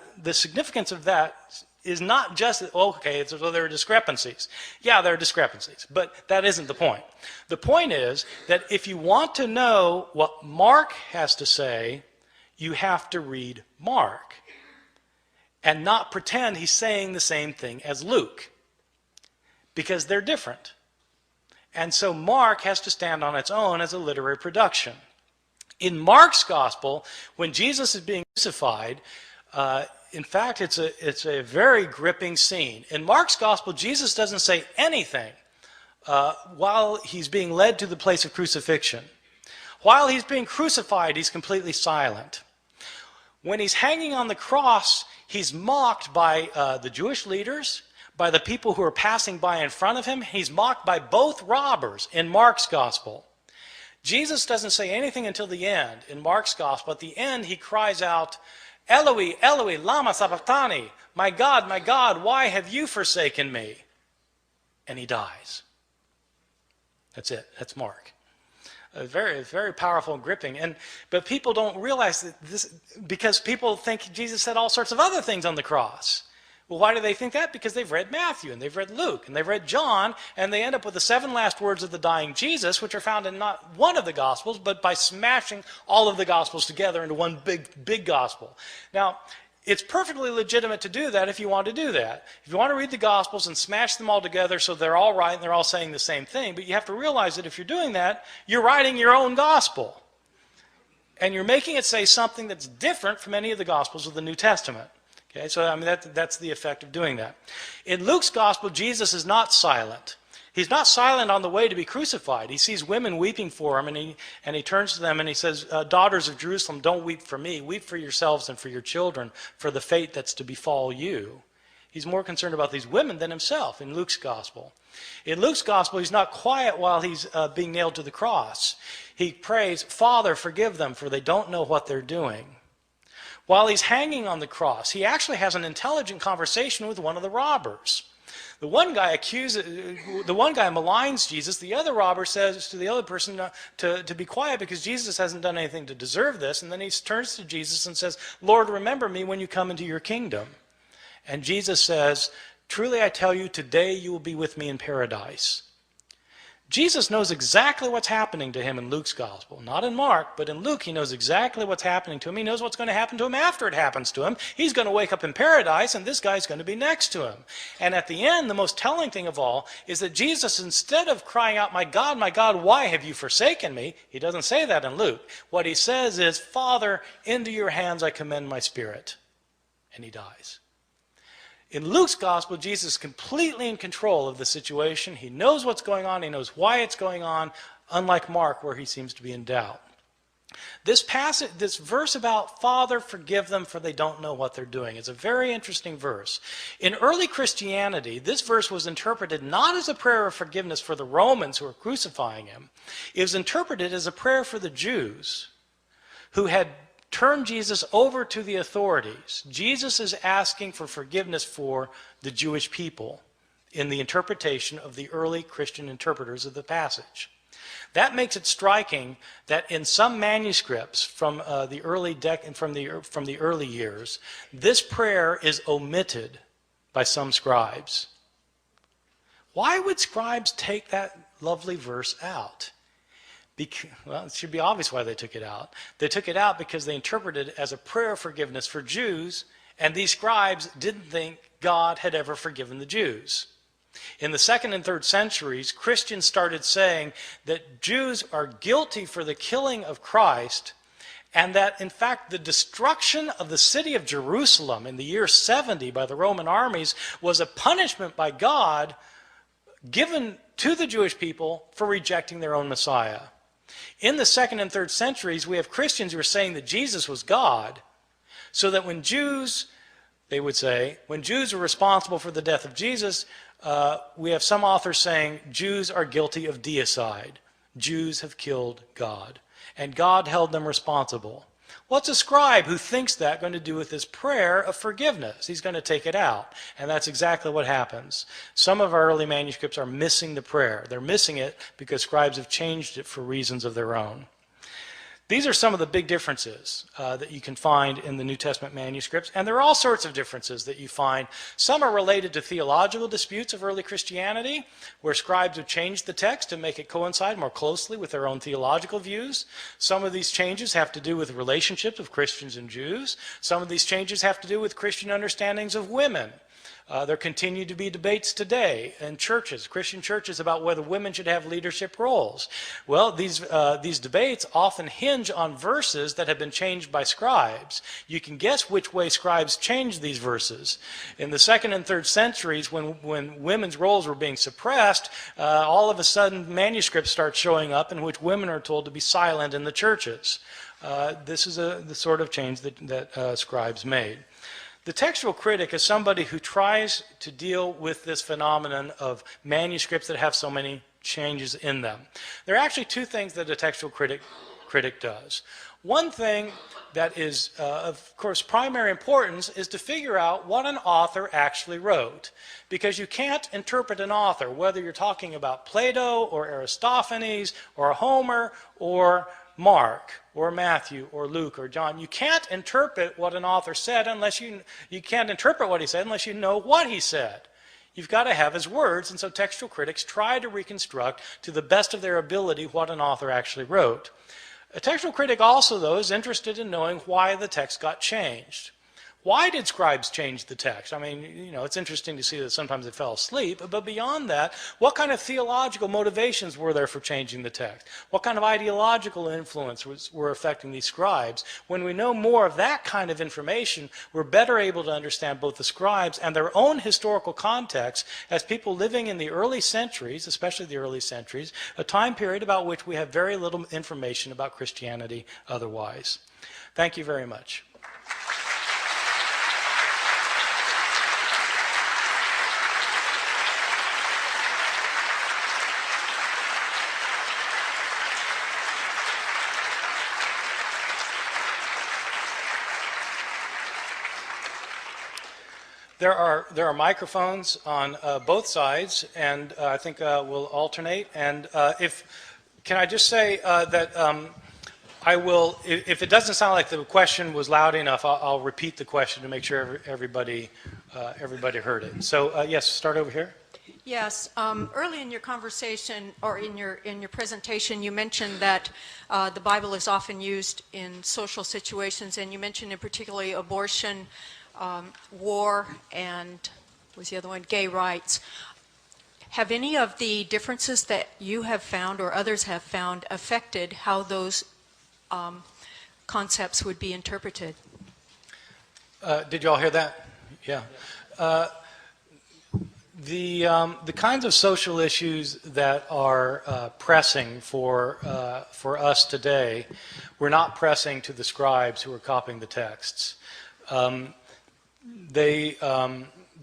is not just, okay, so there are discrepancies. Yeah, there are discrepancies, but that isn't the point. The point is that if you want to know what Mark has to say, you have to read Mark and not pretend he's saying the same thing as Luke, because they're different. And so Mark has to stand on its own as a literary production. In Mark's gospel, when Jesus is being crucified, in fact, it's a very gripping scene. In Mark's gospel, Jesus doesn't say anything while he's being led to the place of crucifixion. While he's being crucified, he's completely silent. When he's hanging on the cross, he's mocked by the Jewish leaders, by the people who are passing by in front of him. He's mocked by both robbers in Mark's gospel. Jesus doesn't say anything until the end in Mark's gospel. At the end, he cries out, Eloi, Eloi, lama sabachthani, my God, why have you forsaken me? And he dies. That's it. That's Mark. Very, very powerful and gripping. But people don't realize that this, because people think Jesus said all sorts of other things on the cross. Well, why do they think that? Because they've read Matthew, and they've read Luke, and they've read John, and they end up with the 7 last words of the dying Jesus, which are found in not one of the Gospels, but by smashing all of the Gospels together into one big Gospel. Now, it's perfectly legitimate to do that if you want to do that. If you want to read the Gospels and smash them all together so they're all right and they're all saying the same thing, but you have to realize that if you're doing that, you're writing your own Gospel. And you're making it say something that's different from any of the Gospels of the New Testament. Okay, so I mean that's the effect of doing that. In Luke's gospel, Jesus is not silent. He's not silent on the way to be crucified. He sees women weeping for him, and he turns to them and he says, daughters of Jerusalem, don't weep for me. Weep for yourselves and for your children, for the fate that's to befall you. He's more concerned about these women than himself in Luke's gospel. In Luke's gospel, he's not quiet while he's being nailed to the cross. He prays, Father, forgive them, for they don't know what they're doing. While he's hanging on the cross, he actually has an intelligent conversation with one of the robbers. The one guy maligns Jesus. The other robber says to the other person to be quiet because Jesus hasn't done anything to deserve this. And then he turns to Jesus and says, Lord, remember me when you come into your kingdom. And Jesus says, truly I tell you, today you will be with me in paradise. Jesus knows exactly what's happening to him in Luke's gospel. Not in Mark, but in Luke he knows exactly what's happening to him. He knows what's going to happen to him after it happens to him. He's going to wake up in paradise, and this guy's going to be next to him. And at the end, the most telling thing of all is that Jesus, instead of crying out, my God, why have you forsaken me? He doesn't say that in Luke. What he says is, Father, into your hands I commend my spirit. And he dies. In Luke's gospel, Jesus is completely in control of the situation. He knows what's going on. He knows why it's going on, unlike Mark, where he seems to be in doubt. This verse about Father, forgive them, for they don't know what they're doing, is a very interesting verse. In early Christianity, this verse was interpreted not as a prayer of forgiveness for the Romans who were crucifying him. It was interpreted as a prayer for the Jews who had turn Jesus over to the authorities. Jesus is asking for forgiveness for the Jewish people in the interpretation of the early Christian interpreters of the passage. That makes it striking that in some manuscripts from the early years, this prayer is omitted by some scribes. Why would scribes take that lovely verse out? Well, it should be obvious why they took it out. They took it out because they interpreted it as a prayer of forgiveness for Jews, and these scribes didn't think God had ever forgiven the Jews. In the 2nd and 3rd centuries, Christians started saying that Jews are guilty for the killing of Christ, and that, in fact, the destruction of the city of Jerusalem in the year 70 by the Roman armies was a punishment by God given to the Jewish people for rejecting their own Messiah. In the 2nd and 3rd centuries, we have Christians who are saying that Jesus was God, so that when Jews, they would say, when Jews are responsible for the death of Jesus, we have some authors saying Jews are guilty of deicide. Jews have killed God, and God held them responsible. What's a scribe who thinks that going to do with his prayer of forgiveness? He's going to take it out, and that's exactly what happens. Some of our early manuscripts are missing the prayer. They're missing it because scribes have changed it for reasons of their own. These are some of the big differences that you can find in the New Testament manuscripts, and there are all sorts of differences that you find. Some are related to theological disputes of early Christianity, where scribes have changed the text to make it coincide more closely with their own theological views. Some of these changes have to do with relationships of Christians and Jews. Some of these changes have to do with Christian understandings of women. There continue to be debates today in churches, Christian churches, about whether women should have leadership roles. Well, these debates often hinge on verses that have been changed by scribes. You can guess which way scribes changed these verses. In the 2nd and 3rd centuries, when women's roles were being suppressed, all of a sudden manuscripts start showing up in which women are told to be silent in the churches. This is the sort of change that scribes made. The textual critic is somebody who tries to deal with this phenomenon of manuscripts that have so many changes in them. There are actually two things that a textual critic does. One thing that is, of course, primary importance is to figure out what an author actually wrote. Because you can't interpret an author, whether you're talking about Plato or Aristophanes or Homer or Mark or Matthew or Luke or John. You can't interpret what an author said unless you can't interpret what he said unless you know what he said. You've got to have his words, and so textual critics try to reconstruct to the best of their ability what an author actually wrote. A textual critic also, though, is interested in knowing why the text got changed. Why did scribes change the text? I mean, it's interesting to see that sometimes they fell asleep, but beyond that, what kind of theological motivations were there for changing the text? What kind of ideological influence were affecting these scribes? When we know more of that kind of information, we're better able to understand both the scribes and their own historical context as people living in the early centuries, especially the early centuries, a time period about which we have very little information about Christianity otherwise. Thank you very much. There are microphones on both sides, and I think we'll alternate. And can I just say that I will, if it doesn't sound like the question was loud enough, I'll repeat the question to make sure everybody heard it. So yes, start over here. Yes. Early in your conversation or in your presentation, you mentioned that the Bible is often used in social situations, and you mentioned in particularly abortion, war, and what was the other one? Gay rights. Have any of the differences that you have found or others have found affected how those concepts would be interpreted? Did you all hear that? Yeah. The kinds of social issues that are pressing for us today were not pressing to the scribes who were copying the texts.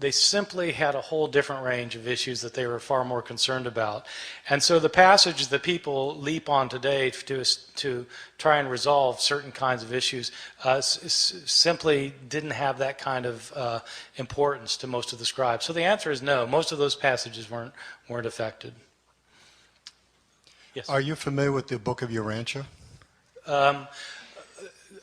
They simply had a whole different range of issues that they were far more concerned about. And so the passages that people leap on today to try and resolve certain kinds of issues simply didn't have that kind of importance to most of the scribes. So the answer is no. Most of those passages weren't affected. Yes? Are you familiar with the Book of Urantia?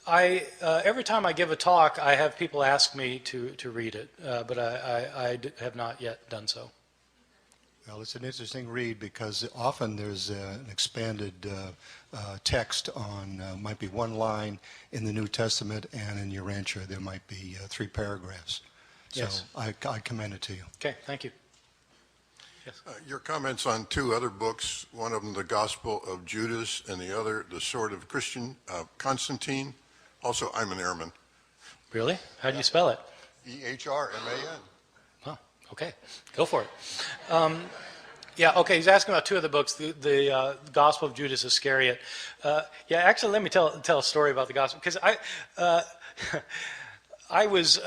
Every time I give a talk, I have people ask me to read it, but I have not yet done so. Well, it's an interesting read because often there's an expanded text on, might be one line in the New Testament, and in Urantia there might be 3 paragraphs. So Yes. I commend it to you. Okay, thank you. Yes. Your comments on 2 other books, one of them The Gospel of Judas and the other The Sword of Christian, Constantine. Also, I'm an Ehrman. Really? How do you spell it? Ehrman. Oh, okay. Go for it. Yeah, okay, he's asking about 2 of the books, the Gospel of Judas Iscariot. Yeah, actually, let me tell a story about the Gospel, because I was,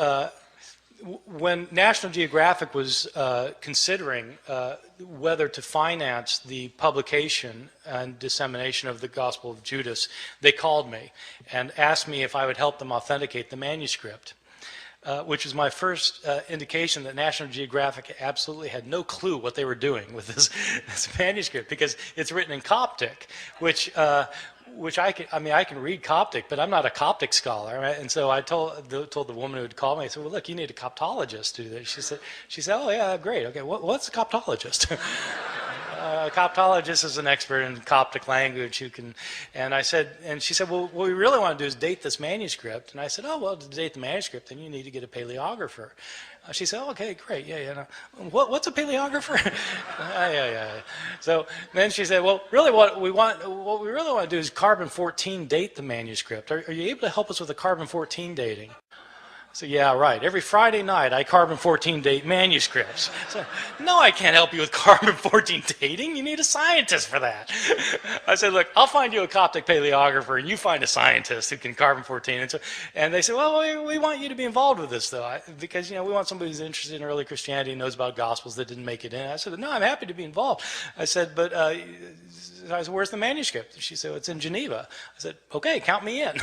when National Geographic was considering whether to finance the publication and dissemination of the Gospel of Judas, they called me and asked me if I would help them authenticate the manuscript. Which was my first indication that National Geographic absolutely had no clue what they were doing with this manuscript, because it's written in Coptic, which I can read Coptic, but I'm not a Coptic scholar, right? And so I told the woman who had called me, I said, well, look, you need a Coptologist to do this. She said, oh yeah, great, okay, what's a Coptologist? A Coptologist is an expert in Coptic language who can, and she said, well, what we really want to do is date this manuscript. And I said, oh, well, to date the manuscript, then you need to get a paleographer. She said, oh, okay, great, yeah. No. What's a paleographer? Yeah. So then she said, well, really what we really want to do is carbon-14 date the manuscript. Are you able to help us with the carbon-14 dating? So yeah, right. Every Friday night I carbon-14 date manuscripts. So, no, I can't help you with carbon-14 dating. You need a scientist for that. I said, look, I'll find you a Coptic paleographer and you find a scientist who can carbon-14. And they said, well, we want you to be involved with this though, because we want somebody who's interested in early Christianity and knows about Gospels that didn't make it in. I said, no, I'm happy to be involved. I said, but I said, where's the manuscript? She said, it's in Geneva. I said, okay, count me in.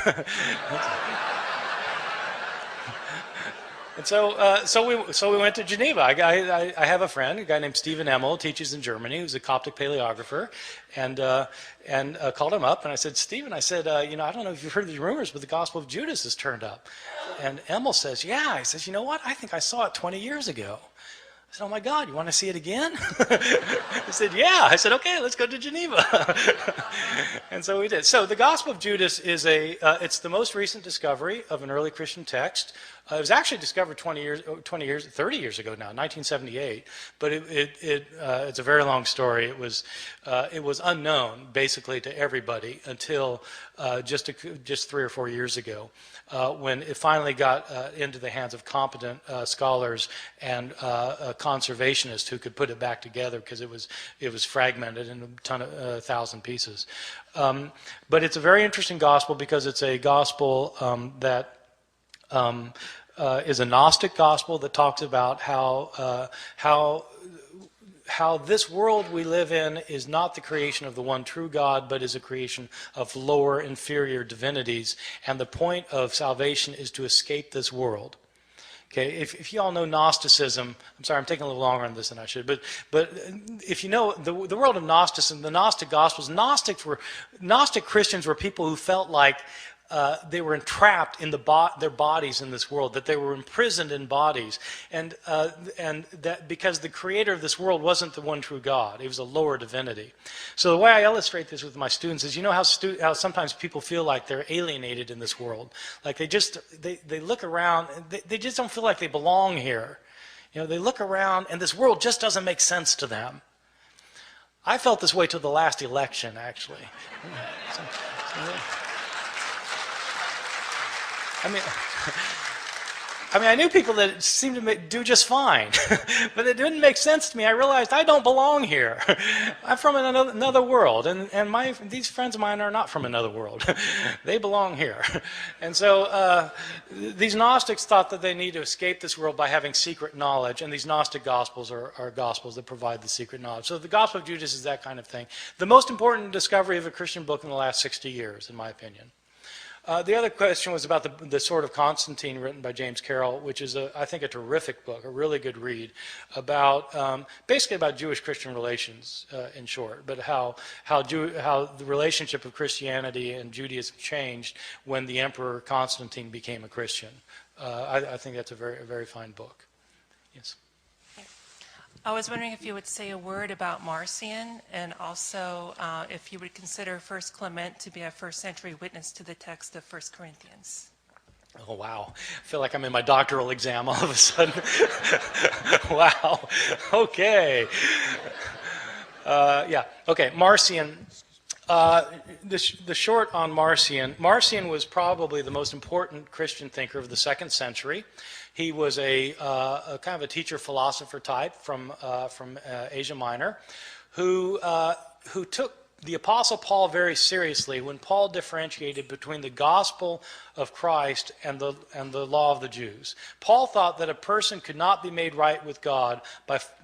And so we went to Geneva. I have a friend, a guy named Stephen Emmel, teaches in Germany, who's a Coptic paleographer, and called him up. And I said, Stephen, I don't know if you've heard these rumors, but the Gospel of Judas has turned up. And Emmel says, yeah. He says, you know what? I think I saw it 20 years ago. I said, oh my God, you want to see it again? He said, yeah. I said, okay, let's go to Geneva. And so we did. So the Gospel of Judas is it's the most recent discovery of an early Christian text. It was actually discovered 30 years ago now, 1978. But it's a very long story. It was unknown basically to everybody until just 3 or 4 years ago, when it finally got into the hands of competent scholars and conservationists who could put it back together, because it was fragmented in 1,000 pieces. But it's a very interesting gospel because it's a gospel that is a Gnostic gospel that talks about how this world we live in is not the creation of the one true God, but is a creation of lower, inferior divinities. And the point of salvation is to escape this world. Okay, if you all know Gnosticism, I'm sorry, I'm taking a little longer on this than I should, but if you know the world of Gnosticism, the Gnostic Gospels, Gnostic Christians were people who felt like they were entrapped in their bodies in this world, that they were imprisoned in bodies, and that because the creator of this world wasn't the one true God, it was a lower divinity. So the way I illustrate this with my students is, you know how sometimes people feel like they're alienated in this world, like they look around, they just don't feel like they belong here. They look around and this world just doesn't make sense to them. I felt this way till the last election, actually. I knew people that seemed to do just fine, but it didn't make sense to me. I realized I don't belong here. I'm from another world, and these friends of mine are not from another world. They belong here. And so these Gnostics thought that they need to escape this world by having secret knowledge, and these Gnostic Gospels are Gospels that provide the secret knowledge. So the Gospel of Judas is that kind of thing. The most important discovery of a Christian book in the last 60 years, in my opinion. The other question was about the Sword of Constantine, written by James Carroll, which is, I think, a terrific book, a really good read, basically about Jewish-Christian relations, in short, but how the relationship of Christianity and Judaism changed when the Emperor Constantine became a Christian. I think that's a very fine book. Yes. I was wondering if you would say a word about Marcion, and also if you would consider First Clement to be a first-century witness to the text of 1 Corinthians. Oh, wow. I feel like I'm in my doctoral exam all of a sudden. Wow. Okay. Yeah. Okay. Marcion. The short on Marcion. Marcion was probably the most important Christian thinker of the 2nd century. He was a kind of a teacher philosopher type from Asia Minor, who took the Apostle Paul very seriously when Paul differentiated between the gospel of Christ and the law of the Jews. Paul thought that a person could not be made right with God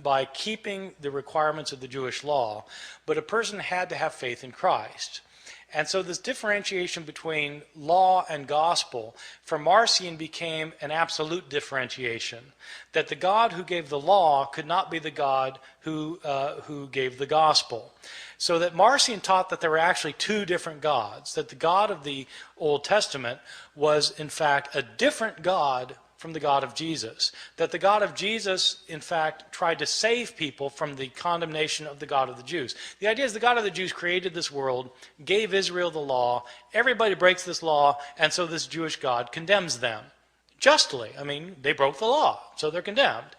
by keeping the requirements of the Jewish law, but a person had to have faith in Christ. And so this differentiation between law and gospel for Marcion became an absolute differentiation, that the God who gave the law could not be the God who gave the gospel. So that Marcion taught that there were actually two different gods, that the God of the Old Testament was in fact a different God from the God of Jesus, that the God of Jesus in fact tried to save people from the condemnation of the God of the Jews. The idea is the God of the Jews created this world, gave Israel the law, everybody breaks this law, and so this Jewish God condemns them. Justly. I mean, they broke the law, so they're condemned.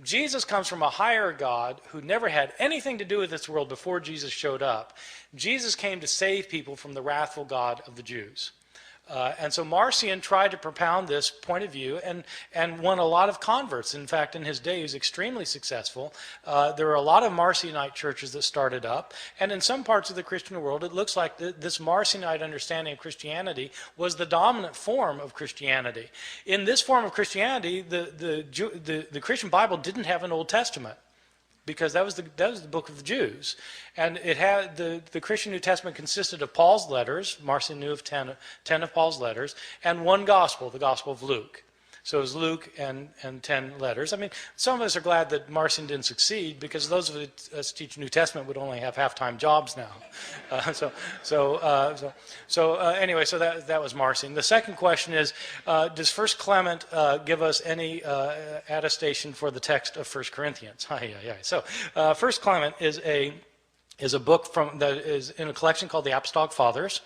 Jesus comes from a higher God who never had anything to do with this world before Jesus showed up. Jesus came to save people from the wrathful God of the Jews. And so Marcion tried to propound this point of view and won a lot of converts. In fact, in his day, he was extremely successful. There were a lot of Marcionite churches that started up. And in some parts of the Christian world, it looks like this Marcionite understanding of Christianity was the dominant form of Christianity. In this form of Christianity, the Christian Bible didn't have an Old Testament, because that was the book of the Jews. And it had the Christian New Testament consisted of Paul's letters. Marcion knew of 10 of Paul's letters, and one gospel, the Gospel of Luke. So it was Luke and 10 letters. I mean, some of us are glad that Marcion didn't succeed, because those of us who teach New Testament would only have half-time jobs now. Anyway, so that was Marcion. The second question is, does First Clement give us any attestation for the text of 1 Corinthians? So First Clement is a book that is in a collection called the Apostolic Fathers.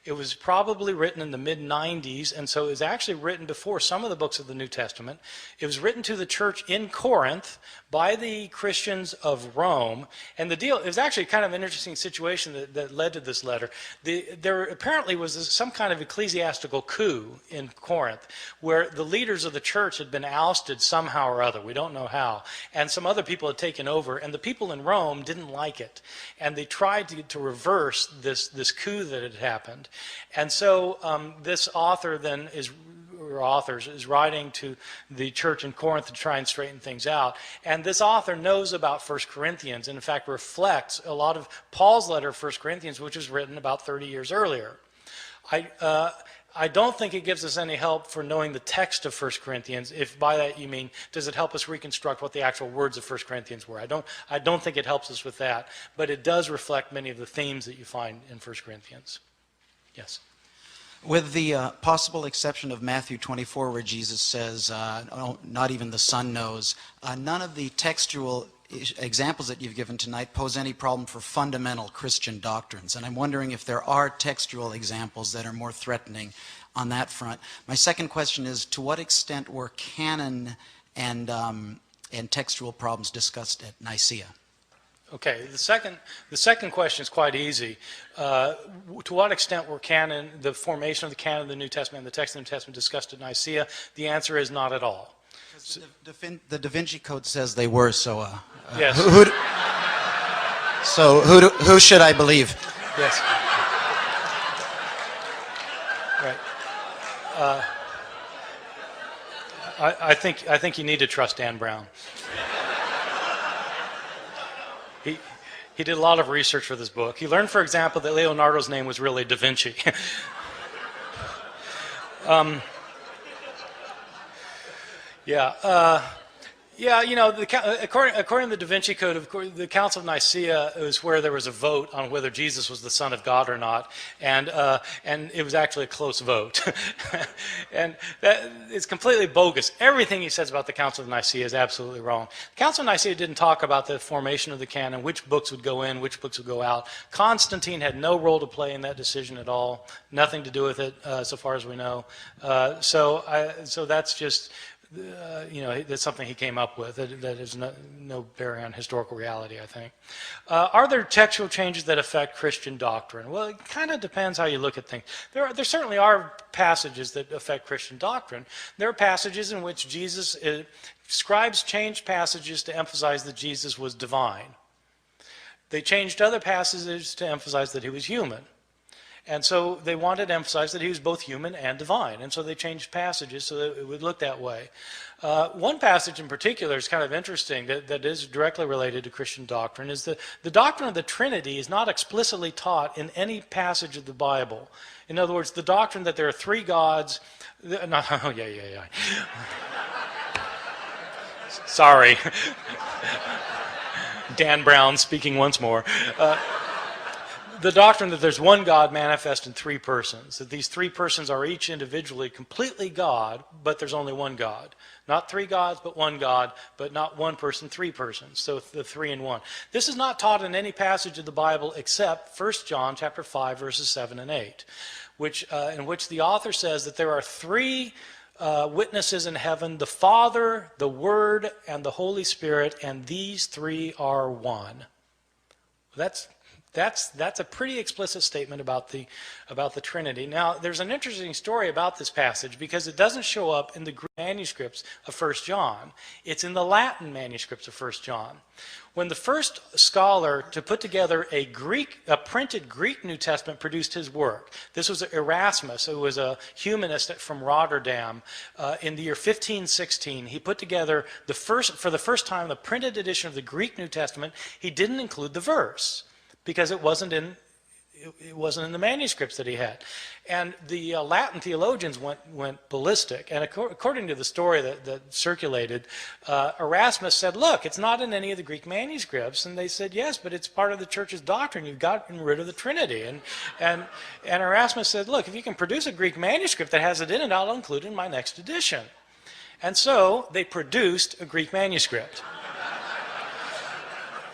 It was probably written in the mid-90s, and so it was actually written before some of the books of the New Testament. It was written to the church in Corinth by the Christians of Rome. And it was actually kind of an interesting situation that led to this letter. There apparently was some kind of ecclesiastical coup in Corinth, where the leaders of the church had been ousted somehow or other. We don't know how. And some other people had taken over, and the people in Rome didn't like it. And they tried to reverse this coup that had happened. And so this author then is writing to the church in Corinth to try and straighten things out. And this author knows about 1 Corinthians, and in fact reflects a lot of Paul's letter, 1 Corinthians, which was written about 30 years earlier. I don't think it gives us any help for knowing the text of 1 Corinthians, if by that you mean, does it help us reconstruct what the actual words of 1 Corinthians were? I don't think it helps us with that, but it does reflect many of the themes that you find in 1 Corinthians. Yes. With the possible exception of Matthew 24, where Jesus says, not even the Son knows, none of the textual examples that you've given tonight pose any problem for fundamental Christian doctrines. And I'm wondering if there are textual examples that are more threatening on that front. My second question is, to what extent were canon and textual problems discussed at Nicaea? Okay, the second question is quite easy. To what extent were the formation of the canon of the New Testament and the text of the New Testament discussed at Nicaea? The answer is not at all. The Da Vinci Code says they were, so yes. Who should I believe? Yes. Right. I think you need to trust Dan Brown. He did a lot of research for this book. He learned, for example, that Leonardo's name was really Da Vinci. Yeah, according to the Da Vinci Code, of course, the Council of Nicaea was where there was a vote on whether Jesus was the Son of God or not, and it was actually a close vote. And that is completely bogus. Everything he says about the Council of Nicaea is absolutely wrong. The Council of Nicaea didn't talk about the formation of the canon, which books would go in, which books would go out. Constantine had no role to play in that decision at all, nothing to do with it, so far as we know. So that's just... that's something he came up with. That is no bearing on historical reality, I think. Are there textual changes that affect Christian doctrine? Well, it kind of depends how you look at things. There certainly are passages that affect Christian doctrine. There are passages in which scribes changed passages to emphasize that Jesus was divine. They changed other passages to emphasize that he was human. And so they wanted to emphasize that he was both human and divine. And so they changed passages so that it would look that way. One passage in particular is kind of interesting that is directly related to Christian doctrine, is the doctrine of the Trinity is not explicitly taught in any passage of the Bible. In other words, the doctrine that there are three gods... Sorry. Dan Brown speaking once more. The doctrine that there's one God manifest in three persons, that these three persons are each individually completely God, but there's only one God. Not three gods, but one God, but not one person, three persons, so the three in one. This is not taught in any passage of the Bible except 1 John chapter 5, verses 7 and 8, in which the author says that there are three witnesses in heaven, the Father, the Word, and the Holy Spirit, and these three are one. That's a pretty explicit statement about the Trinity. Now, there's an interesting story about this passage because it doesn't show up in the Greek manuscripts of 1 John. It's in the Latin manuscripts of 1 John. When the first scholar to put together a printed Greek New Testament produced his work, this was Erasmus, who was a humanist from Rotterdam, in the year 1516. He put together for the first time the printed edition of the Greek New Testament. He didn't include the verse, because it wasn't in the manuscripts that he had. And the Latin theologians went ballistic. And according to the story that circulated, Erasmus said, look, it's not in any of the Greek manuscripts. And they said, yes, but it's part of the church's doctrine. You've gotten rid of the Trinity. And Erasmus said, look, if you can produce a Greek manuscript that has it in it, I'll include it in my next edition. And so they produced a Greek manuscript.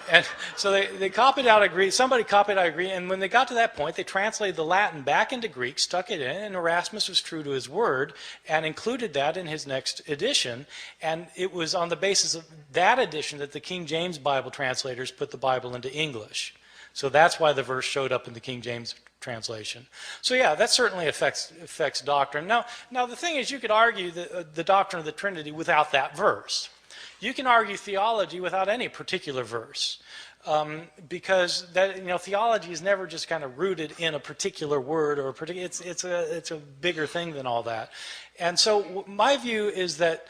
And so they copied out a Greek, somebody copied out a Greek, and when they got to that point, they translated the Latin back into Greek, stuck it in, and Erasmus was true to his word and included that in his next edition. And it was on the basis of that edition that the King James Bible translators put the Bible into English. So that's why the verse showed up in the King James translation. So yeah, that certainly affects doctrine. Now the thing is, you could argue the doctrine of the Trinity without that verse. You can argue theology without any particular verse, because theology is never just kind of rooted in a particular word or it's a bigger thing than all that. And so my view is that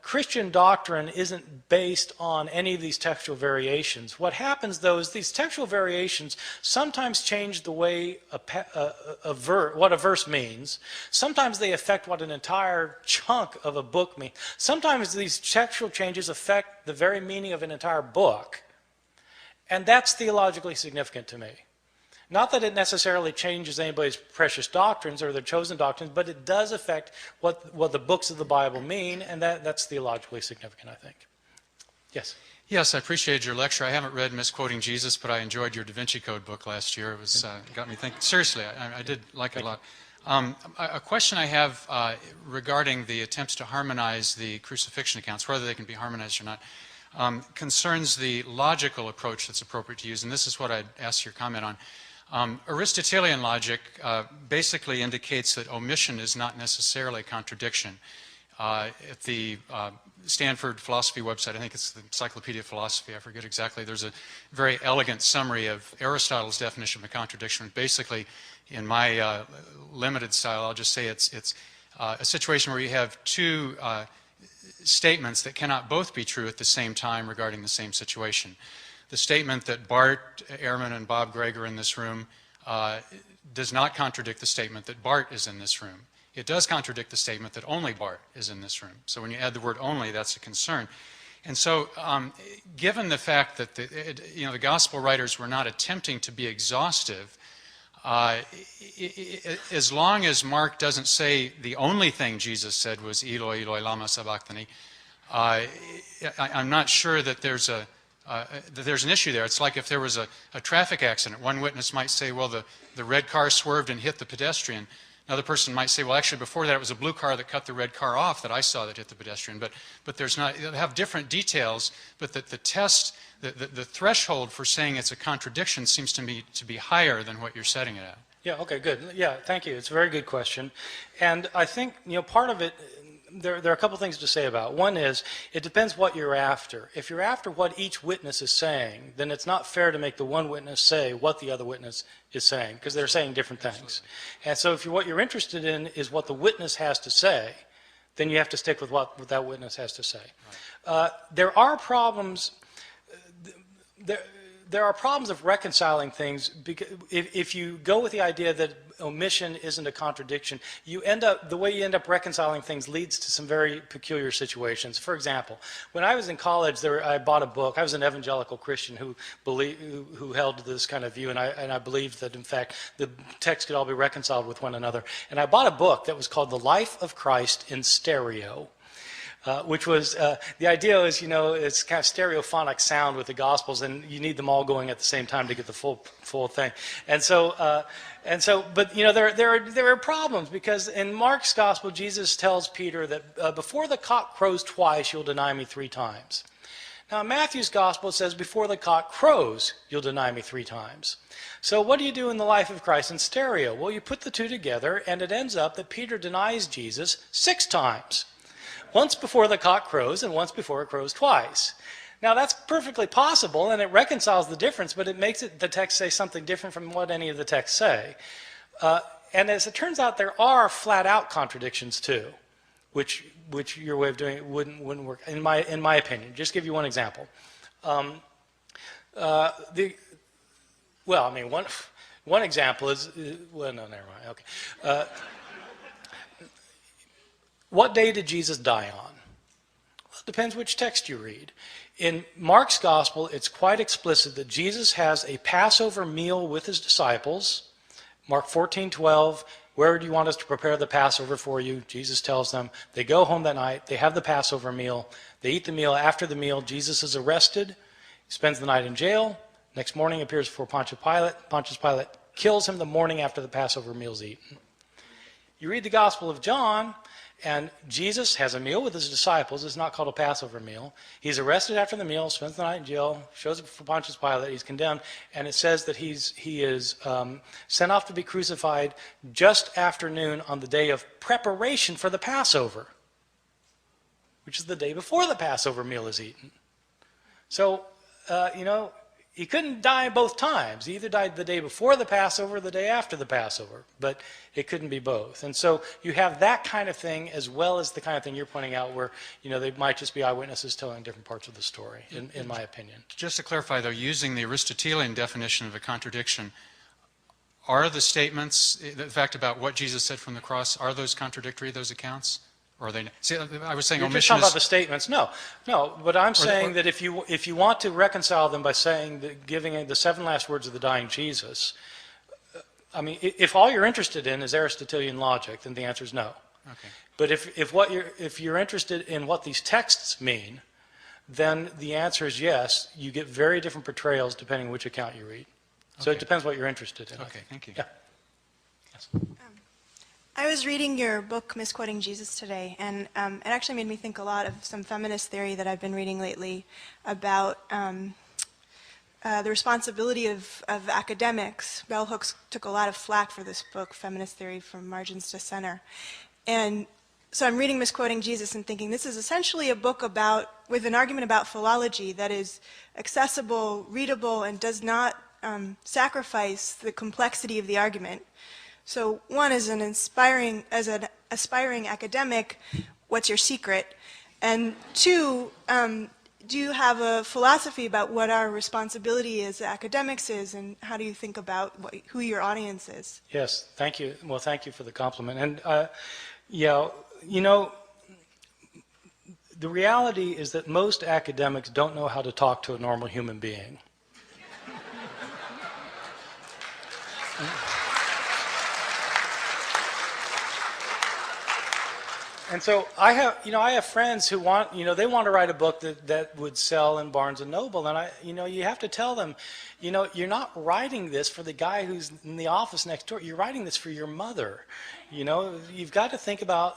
Christian doctrine isn't based on any of these textual variations. What happens, though, is these textual variations sometimes change the way what a verse means. Sometimes they affect what an entire chunk of a book means. Sometimes these textual changes affect the very meaning of an entire book. And that's theologically significant to me. Not that it necessarily changes anybody's precious doctrines or their chosen doctrines, but it does affect what the books of the Bible mean, and that's theologically significant, I think. Yes? Yes, I appreciated your lecture. I haven't read Misquoting Jesus, but I enjoyed your Da Vinci Code book last year. It was got me thinking. Seriously, I did like it a lot. A question I have regarding the attempts to harmonize the crucifixion accounts, whether they can be harmonized or not, concerns the logical approach that's appropriate to use, and this is what I'd ask your comment on. Aristotelian logic basically indicates that omission is not necessarily a contradiction. At the Stanford philosophy website, I think it's the Encyclopedia of Philosophy, I forget exactly, there's a very elegant summary of Aristotle's definition of a contradiction. Basically, in my limited style, I'll just say it's a situation where you have two statements that cannot both be true at the same time regarding the same situation. The statement that Bart, Ehrman, and Bob Gregg are in this room does not contradict the statement that Bart is in this room. it does contradict the statement that only Bart is in this room. So when you add the word only, that's a concern. And so given the fact that the gospel writers were not attempting to be exhaustive, as long as Mark doesn't say the only thing Jesus said was Eloi, Eloi, lama sabachthani, I'm not sure that there's an issue there. It's like if there was a traffic accident. One witness might say, well, the red car swerved and hit the pedestrian. Another person might say, well, actually, before that, it was a blue car that cut the red car off that I saw that hit the pedestrian. But there's not, they'll have different details, but the test, the threshold for saying it's a contradiction seems to me to be higher than what you're setting it at. Yeah, okay, good. Yeah, thank you. It's a very good question. And I think, part of it, there are a couple things to say about. One is, it depends what you're after. If you're after what each witness is saying, then it's not fair to make the one witness say what the other witness is saying, because they're saying different things. Absolutely. And so if what you're interested in is what the witness has to say, then you have to stick with what that witness has to say. Right. There are problems. There are problems of reconciling things, because if you go with the idea that omission isn't a contradiction, the way you end up reconciling things leads to some very peculiar situations. For example, when I was in college, I bought a book. I was an evangelical Christian who held this kind of view, and I believed that, in fact, the texts could all be reconciled with one another. And I bought a book that was called The Life of Christ in Stereo. Which was, the idea is, it's kind of stereophonic sound with the Gospels, and you need them all going at the same time to get the full thing. But there are problems, because in Mark's Gospel, Jesus tells Peter that before the cock crows twice, you'll deny me 3 times. Now, in Matthew's Gospel, it says, before the cock crows, you'll deny me 3 times. So what do you do in the life of Christ in stereo? Well, you put the two together, and it ends up that Peter denies Jesus 6 times. Once before the cock crows, and once before it crows twice. Now, that's perfectly possible, and it reconciles the difference, but it makes the text say something different from what any of the texts say. And as it turns out, there are flat-out contradictions, too, which your way of doing it wouldn't work, in my opinion. Just give you one example. One example is, well, no, never mind, okay. What day did Jesus die on? Well, it depends which text you read. In Mark's Gospel, it's quite explicit that Jesus has a Passover meal with his disciples. Mark 14:12, where do you want us to prepare the Passover for you? Jesus tells them. They go home that night. They have the Passover meal. They eat the meal. After the meal, Jesus is arrested. He spends the night in jail. Next morning, appears before Pontius Pilate. Pontius Pilate kills him the morning after the Passover meal is eaten. You read the Gospel of John, and Jesus has a meal with his disciples. It's not called a Passover meal. He's arrested after the meal, spends the night in jail, shows up for Pontius Pilate, he's condemned, and it says that he is sent off to be crucified just after noon on the day of preparation for the Passover, which is the day before the Passover meal is eaten. So, he couldn't die both times. He either died the day before the Passover or the day after the Passover, but it couldn't be both. And so you have that kind of thing, as well as the kind of thing you're pointing out where, they might just be eyewitnesses telling different parts of the story, in my opinion. Just to clarify, though, using the Aristotelian definition of a contradiction, are the statements, the fact about what Jesus said from the cross, are those contradictory, those accounts? Or are they? See, I was saying You're omission just talking about the statements. No. But I'm saying that if you want to reconcile them by saying that, giving the 7 last words of the dying Jesus, if all you're interested in is Aristotelian logic, then the answer is no. Okay. But if you're interested in what these texts mean, then the answer is yes. You get very different portrayals depending on which account you read. So Okay. It depends what you're interested in. Okay, thank you. Yeah. Yes. I was reading your book, Misquoting Jesus, today, and it actually made me think a lot of some feminist theory that I've been reading lately about the responsibility of academics. Bell Hooks took a lot of flack for this book, Feminist Theory from Margins to Center. And so I'm reading Misquoting Jesus and thinking this is essentially a book with an argument about philology that is accessible, readable, and does not sacrifice the complexity of the argument. So one, as an aspiring academic, what's your secret? And 2, do you have a philosophy about what our responsibility as academics is, and how do you think about who your audience is? Yes, thank you. Well, thank you for the compliment. And, yeah, you know, the reality is that most academics don't know how to talk to a normal human being. And so I have friends who want, they want to write a book that would sell in Barnes and Noble, and you have to tell them, you're not writing this for the guy who's in the office next door. You're writing this for your mother. You've got to think about,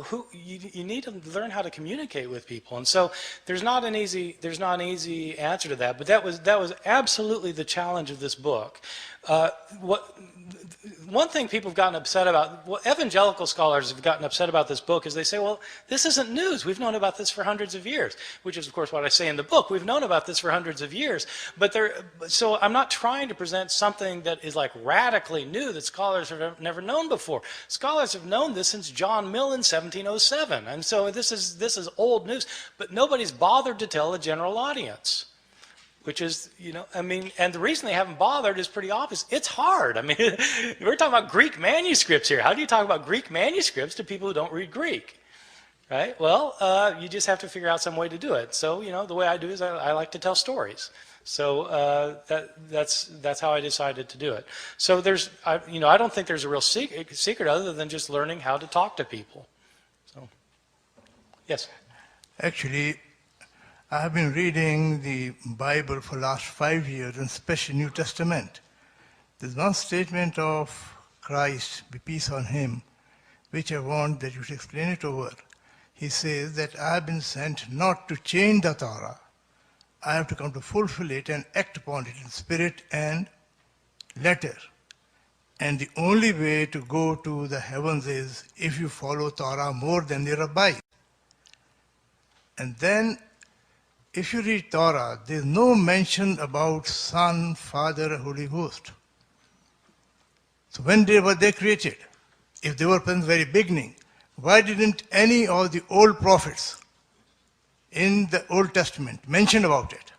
who you need to learn how to communicate with people. And so there's not an easy answer to that, but that was absolutely the challenge of this book. One thing people have gotten upset about, evangelical scholars have gotten upset about this book, is they say, well, this isn't news. We've known about this for hundreds of years, which is, of course, what I say in the book. We've known about this for hundreds of years. So I'm not trying to present something that is like radically new that scholars have never known before. Scholars have known this since John Mill in 1707. And so this is old news, but nobody's bothered to tell the general audience. Which is, and the reason they haven't bothered is pretty obvious. It's hard. We're talking about Greek manuscripts here. How do you talk about Greek manuscripts to people who don't read Greek? Right? Well, you just have to figure out some way to do it. So, the way I do is I like to tell stories. So that's how I decided to do it. So I don't think there's a real secret other than just learning how to talk to people. So, yes. Actually, I have been reading the Bible for the last 5 years, and especially New Testament. There's one statement of Christ, be peace on him, which I want that you should explain it over. He says that I have been sent not to change the Torah. I have to come to fulfill it and act upon it in spirit and letter. And the only way to go to the heavens is if you follow Torah more than the rabbi. And then if you read Torah, there's no mention about Son, Father, Holy Ghost. So when were they created? If they were from the very beginning, why didn't any of the old prophets in the Old Testament mention about it?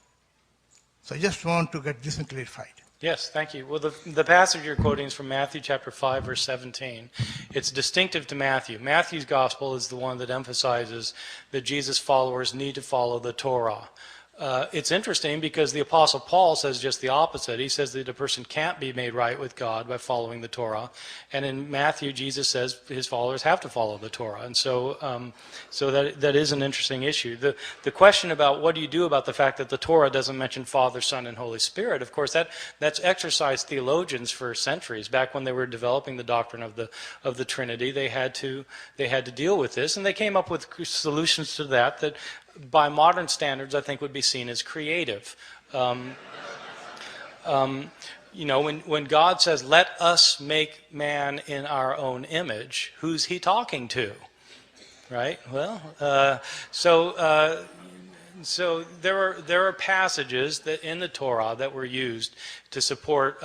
So I just want to get this clarified. Yes, thank you. Well, the passage you're quoting is from Matthew chapter 5, verse 17. It's distinctive to Matthew. Matthew's gospel is the one that emphasizes that Jesus' followers need to follow the Torah. It's interesting because the Apostle Paul says just the opposite. He says that a person can't be made right with God by following the Torah. And in Matthew, Jesus says his followers have to follow the Torah. And so that is an interesting issue. The question about what do you do about the fact that the Torah doesn't mention Father, Son, and Holy Spirit, of course, that's exercised theologians for centuries. Back when they were developing the doctrine of the Trinity, they had to deal with this, and they came up with solutions to that by modern standards, I think would be seen as creative. When God says, let us make man in our own image, who's he talking to? Right? Well, so there are passages that in the Torah that were used to support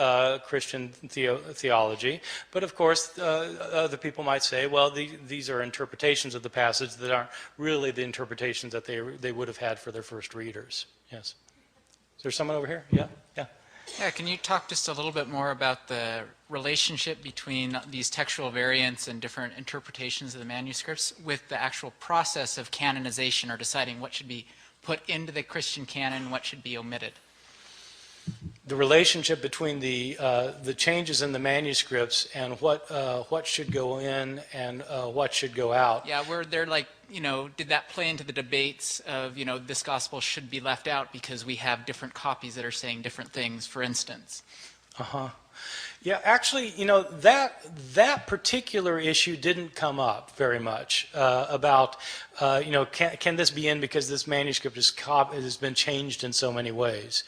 Christian theology, but of course other people might say, well, these are interpretations of the passage that aren't really the interpretations that they would have had for their first readers. Yes. Is there someone over here? Yeah. Yeah, can you talk just a little bit more about the relationship between these textual variants and different interpretations of the manuscripts with the actual process of canonization, or deciding what should be put into the Christian canon, what should be omitted? The relationship between the changes in the manuscripts and what should go in and what should go out. Yeah, where they're like, did that play into the debates of, this gospel should be left out because we have different copies that are saying different things, for instance? Yeah, actually, that particular issue didn't come up very much about, can this be in because this manuscript has been changed in so many ways.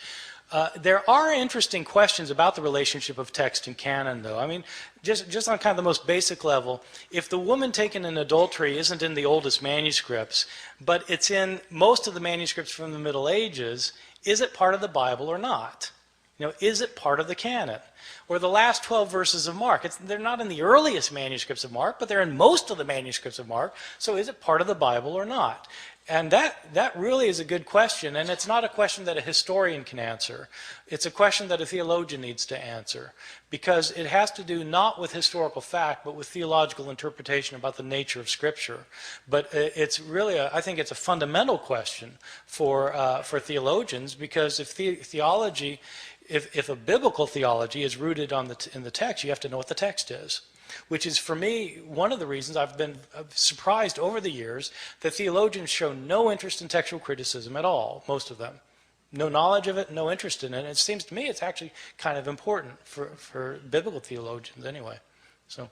There are interesting questions about the relationship of text and canon, though. I mean, just on kind of the most basic level, if the woman taken in adultery isn't in the oldest manuscripts, but it's in most of the manuscripts from the Middle Ages, is it part of the Bible or not? Is it part of the canon? or the last 12 verses of Mark. They're not in the earliest manuscripts of Mark, but they're in most of the manuscripts of Mark. So is it part of the Bible or not? And that really is a good question, and it's not a question that a historian can answer. It's a question that a theologian needs to answer, because it has to do not with historical fact, but with theological interpretation about the nature of Scripture. But it's really, I think it's a fundamental question for theologians, because if theology, if a biblical theology is rooted in the text, you have to know what the text is. Which is, for me, one of the reasons I've been surprised over the years that theologians show no interest in textual criticism at all, most of them. No knowledge of it, no interest in it. And it seems to me it's actually kind of important for biblical theologians anyway. So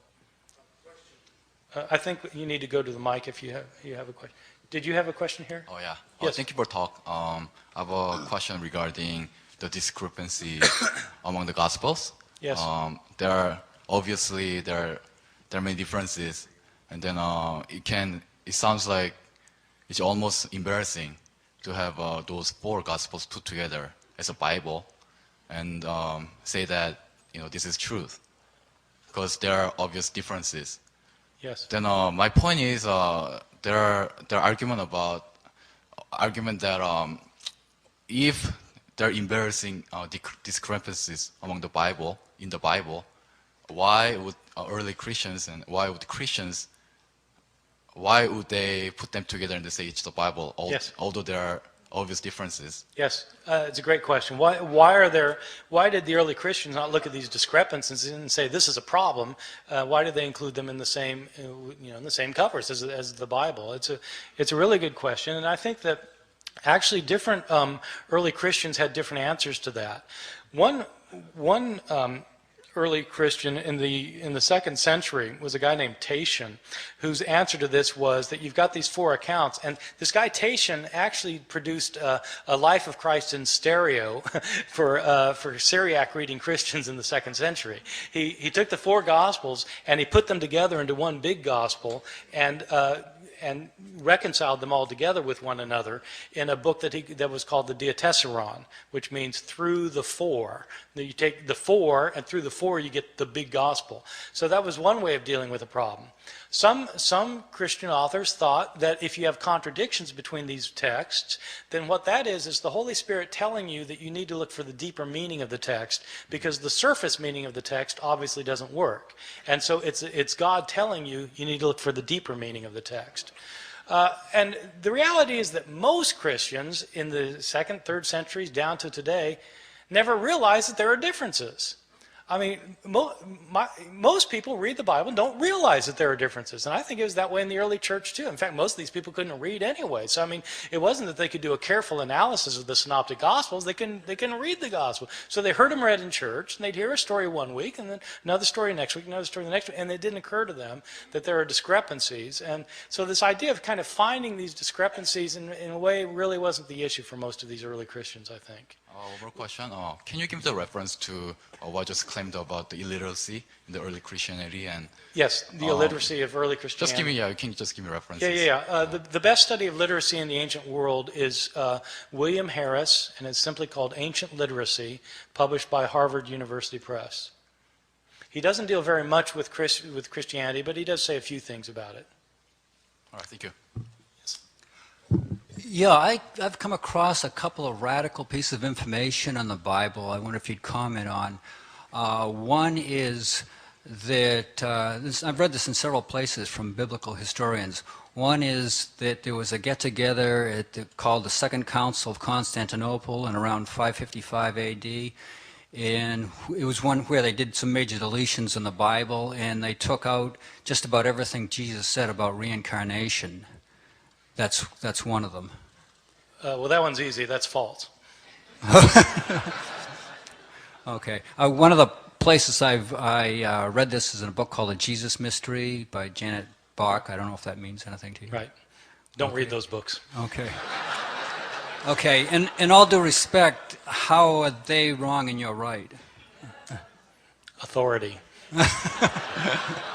I think you need to go to the mic if you have a question. Did you have a question here? Oh, yeah. Yes. Thank you for talk. I have a question regarding the discrepancy among the Gospels. Yes. Obviously there are many differences, and then it sounds like it's almost embarrassing to have those 4 Gospels put together as a Bible and say that this is truth, because there are obvious differences. Yes. Then my point is there are argument that if there are embarrassing discrepancies among the Bible in the Bible, why would early Christians and why would they put them together and they say it's the Bible, although there are obvious differences? Yes, it's a great question. Why did the early Christians not look at these discrepancies and say this is a problem? Why did they include them in the same, in the same covers as the Bible? It's a really good question, and I think that actually different early Christians had different answers to that. One early Christian in the 2nd century was a guy named Tatian, whose answer to this was that you've got these 4 accounts, and this guy Tatian actually produced a Life of Christ in stereo for Syriac reading Christians in the 2nd century. He took the 4 Gospels and he put them together into one big Gospel and reconciled them all together with one another in a book that was called the Diatessaron, which means through the 4. You take the 4, and through the 4 you get the big gospel. So that was one way of dealing with a problem. Some Christian authors thought that if you have contradictions between these texts, then what that is the Holy Spirit telling you that you need to look for the deeper meaning of the text, because the surface meaning of the text obviously doesn't work. And so it's God telling you need to look for the deeper meaning of the text. And the reality is that most Christians in the 2nd, 3rd centuries down to today never realized that there are differences. I mean, most people read the Bible and don't realize that there are differences. And I think it was that way in the early church too. In fact, most of these people couldn't read anyway. So, I mean, it wasn't that they could do a careful analysis of the Synoptic Gospels. They couldn't read the Gospel. So they heard them read in church, and they'd hear a story one week, and then another story next week, another story the next week, and it didn't occur to them that there are discrepancies. And so this idea of kind of finding these discrepancies in a way really wasn't the issue for most of these early Christians, I think. One more question. Can you give the reference to what just claimed about the illiteracy in the early Christianity? And yes, the illiteracy of early Christianity. Can you just give me references? Yeah. The best study of literacy in the ancient world is William Harris, and it's simply called Ancient Literacy, published by Harvard University Press. He doesn't deal very much with Christianity, but he does say a few things about it. All right, thank you. Yeah, I've come across a couple of radical pieces of information on the Bible I wonder if you'd comment on. One is that, I've read this in several places from biblical historians. One is that there was a get-together called the Second Council of Constantinople in around 555 A.D., and it was one where they did some major deletions in the Bible, and they took out just about everything Jesus said about reincarnation. That's one of them. Well, that one's easy. That's false. Okay. One of the places I read this is in a book called The Jesus Mystery by Janet Bach. I don't know if that means anything to you. Right. Don't read those books. Okay. Okay. And in all due respect, how are they wrong and you're right? Authority.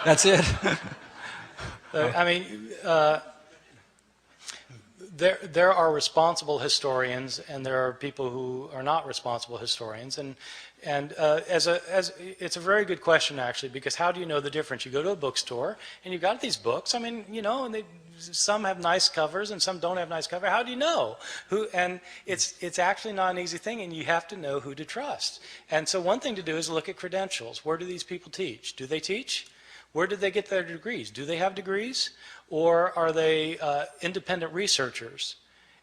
That's it? I mean... there are responsible historians, and there are people who are not responsible historians, and it's a very good question, actually, because how do you know the difference? You go to a bookstore and you've got these books. I mean, you know, and some have nice covers and some don't have nice covers. How do you know who? And it's actually not an easy thing, and you have to know who to trust. And so one thing to do is look at credentials. Where do these people teach? Do they teach? Where did they get their degrees? Do they have degrees, or are they independent researchers?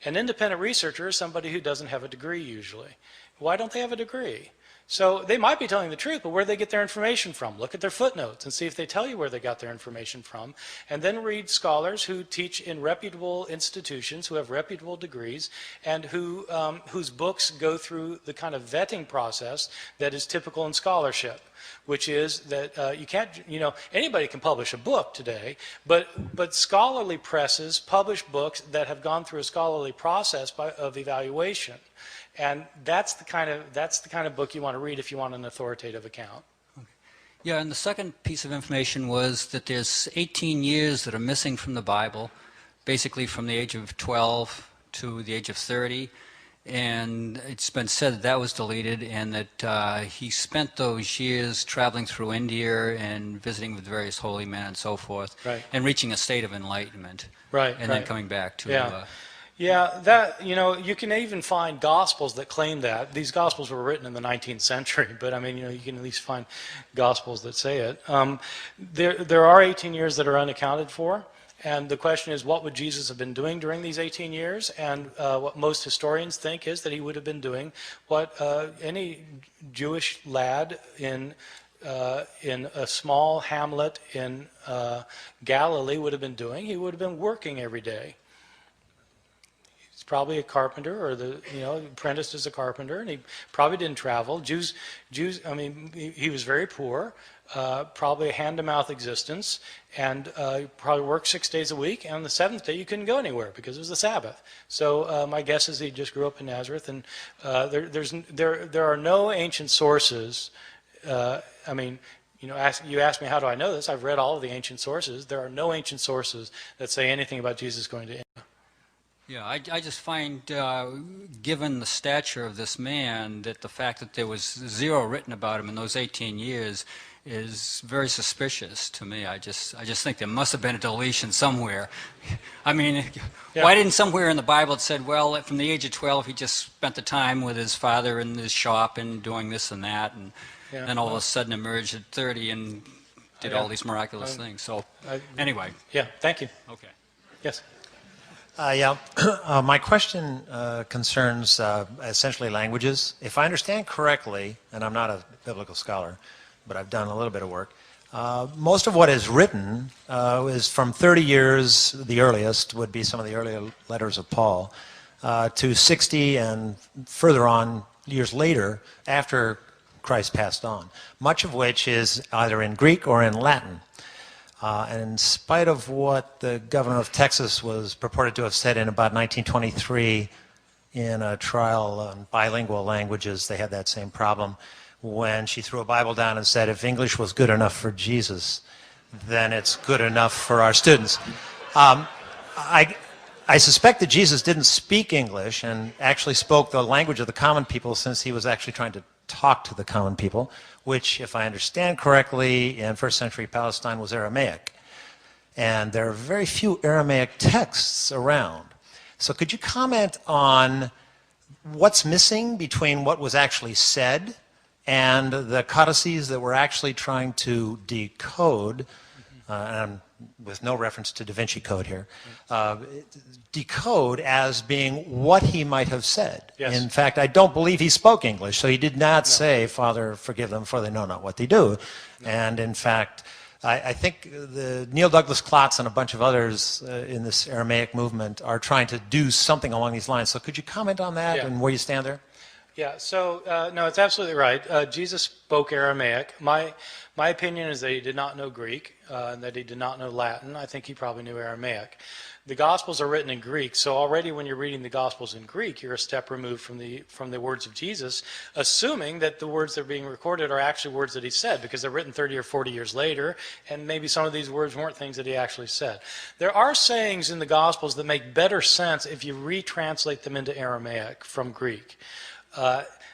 An independent researcher is somebody who doesn't have a degree usually. Why don't they have a degree? So they might be telling the truth, but where do they get their information from? Look at their footnotes and see if they tell you where they got their information from. And then read scholars who teach in reputable institutions, who have reputable degrees, and whose books go through the kind of vetting process that is typical in scholarship, which is that you can't, you know, anybody can publish a book today, but scholarly presses publish books that have gone through a scholarly process of evaluation. And that's the kind of book you want to read if you want an authoritative account. Okay. Yeah, and the second piece of information was that there's 18 years that are missing from the Bible, basically from the age of 12 to the age of 30. And it's been said that that was deleted, and that he spent those years traveling through India and visiting with various holy men and so forth, Right. and reaching a state of enlightenment. Right. And then coming back to... Yeah. Yeah, that, you know, you can even find gospels that claim that. These gospels were written in the 19th century, but I mean, you know, you can at least find gospels that say it. There are 18 years that are unaccounted for, and the question is, what would Jesus have been doing during these 18 years? And what most historians think is that he would have been doing what any Jewish lad in a small hamlet in Galilee would have been doing. He would have been working every day. Probably a carpenter, or apprenticed as a carpenter, and he probably didn't travel. Jews. I mean, he was very poor, probably a hand-to-mouth existence, and probably worked 6 days a week. And on the seventh day, you couldn't go anywhere because it was the Sabbath. So my guess is he just grew up in Nazareth. And there are no ancient sources. I mean, you know, you asked me how do I know this? I've read all of the ancient sources. There are no ancient sources that say anything about Jesus going to India. Yeah, I just find, given the stature of this man, that the fact that there was zero written about him in those 18 years is very suspicious to me. I just think there must have been a deletion somewhere. I mean, yeah. Why didn't somewhere in the Bible it said, well, from the age of 12 he just spent the time with his father in his shop and doing this and that, and then all of a sudden emerged at 30 and did all these miraculous things. So anyway. Yeah, thank you. Okay. Yes. My question concerns essentially languages. If I understand correctly, and I'm not a biblical scholar, but I've done a little bit of work, most of what is written is from 30 years, the earliest would be some of the earlier letters of Paul, to 60 and further on years later after Christ passed on, much of which is either in Greek or in Latin. And in spite of what the governor of Texas was purported to have said in about 1923 in a trial on bilingual languages, they had that same problem when she threw a Bible down and said, if English was good enough for Jesus, then it's good enough for our students. I suspect that Jesus didn't speak English and actually spoke the language of the common people, since he was actually trying to talk to the common people, which, if I understand correctly, in first century Palestine was Aramaic. And there are very few Aramaic texts around. So could you comment on what's missing between what was actually said and the codices that we're actually trying to decode, and with no reference to Da Vinci Code here, decode as being what he might have said. Yes. In fact, I don't believe he spoke English, so he did not say, Father, forgive them, for they know not what they do. No. And in fact, I think Neil Douglas Klotz and a bunch of others in this Aramaic movement are trying to do something along these lines. So could you comment on that and where you stand there? Yeah, so, no, it's absolutely right. Jesus spoke Aramaic. My opinion is that he did not know Greek, and that he did not know Latin. I think he probably knew Aramaic. The Gospels are written in Greek, so already when you're reading the Gospels in Greek, you're a step removed from the words of Jesus, assuming that the words that are being recorded are actually words that he said, because they're written 30 or 40 years later, and maybe some of these words weren't things that he actually said. There are sayings in the Gospels that make better sense if you retranslate them into Aramaic from Greek.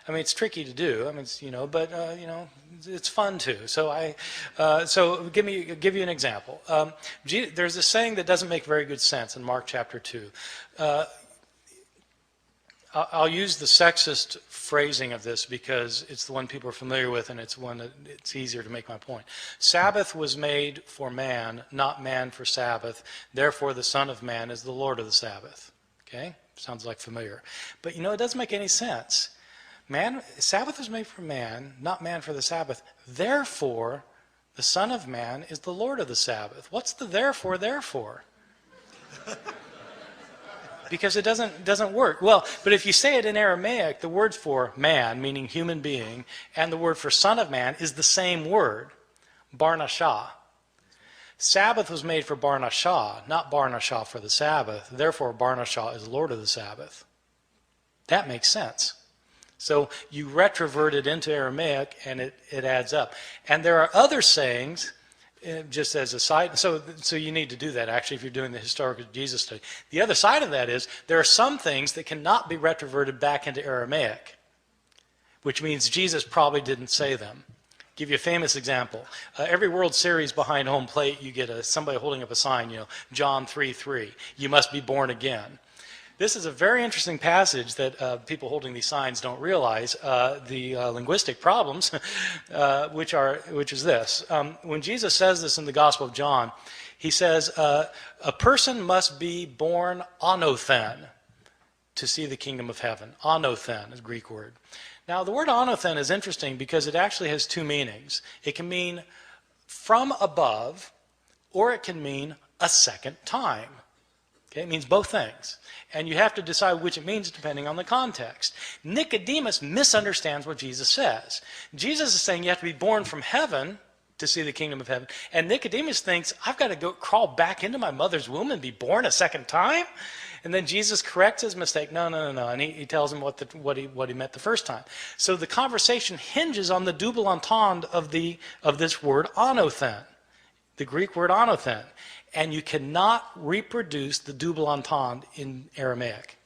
I mean, it's tricky to do. I mean, it's, but it's fun too. So so give you an example. There's a saying that doesn't make very good sense in Mark chapter 2. I'll use the sexist phrasing of this because it's the one people are familiar with, and it's one that it's easier to make my point. Sabbath was made for man, not man for Sabbath. Therefore, the Son of Man is the Lord of the Sabbath. Okay, sounds like familiar, but it doesn't make any sense. Sabbath was made for man, not man for the Sabbath. Therefore, the Son of Man is the Lord of the Sabbath. What's the therefore? Because it doesn't work. Well, but if you say it in Aramaic, the word for man, meaning human being, and the word for Son of Man is the same word, Barnashah. Sabbath was made for Barnashah, not Barnashah for the Sabbath. Therefore, Barnashah is Lord of the Sabbath. That makes sense. So you retrovert it into Aramaic, and it adds up. And there are other sayings, just as a side, so you need to do that, actually, if you're doing the historical Jesus study. The other side of that is, there are some things that cannot be retroverted back into Aramaic, which means Jesus probably didn't say them. I'll give you a famous example. Every World Series behind home plate, you get somebody holding up a sign, John 3:3, you must be born again. This is a very interesting passage that people holding these signs don't realize, the linguistic problems, which is this. When Jesus says this in the Gospel of John, he says, a person must be born anothen to see the kingdom of heaven. Anothen is a Greek word. Now, the word anothen is interesting because it actually has two meanings. It can mean from above, or it can mean a second time. Okay, it means both things. And you have to decide which it means depending on the context. Nicodemus misunderstands what Jesus says. Jesus is saying you have to be born from heaven to see the kingdom of heaven. And Nicodemus thinks, I've got to go crawl back into my mother's womb and be born a second time? And then Jesus corrects his mistake. No. And he tells him what he meant the first time. So the conversation hinges on the double entendre of this word anothen, the Greek word anothen. And you cannot reproduce the double entendre in Aramaic.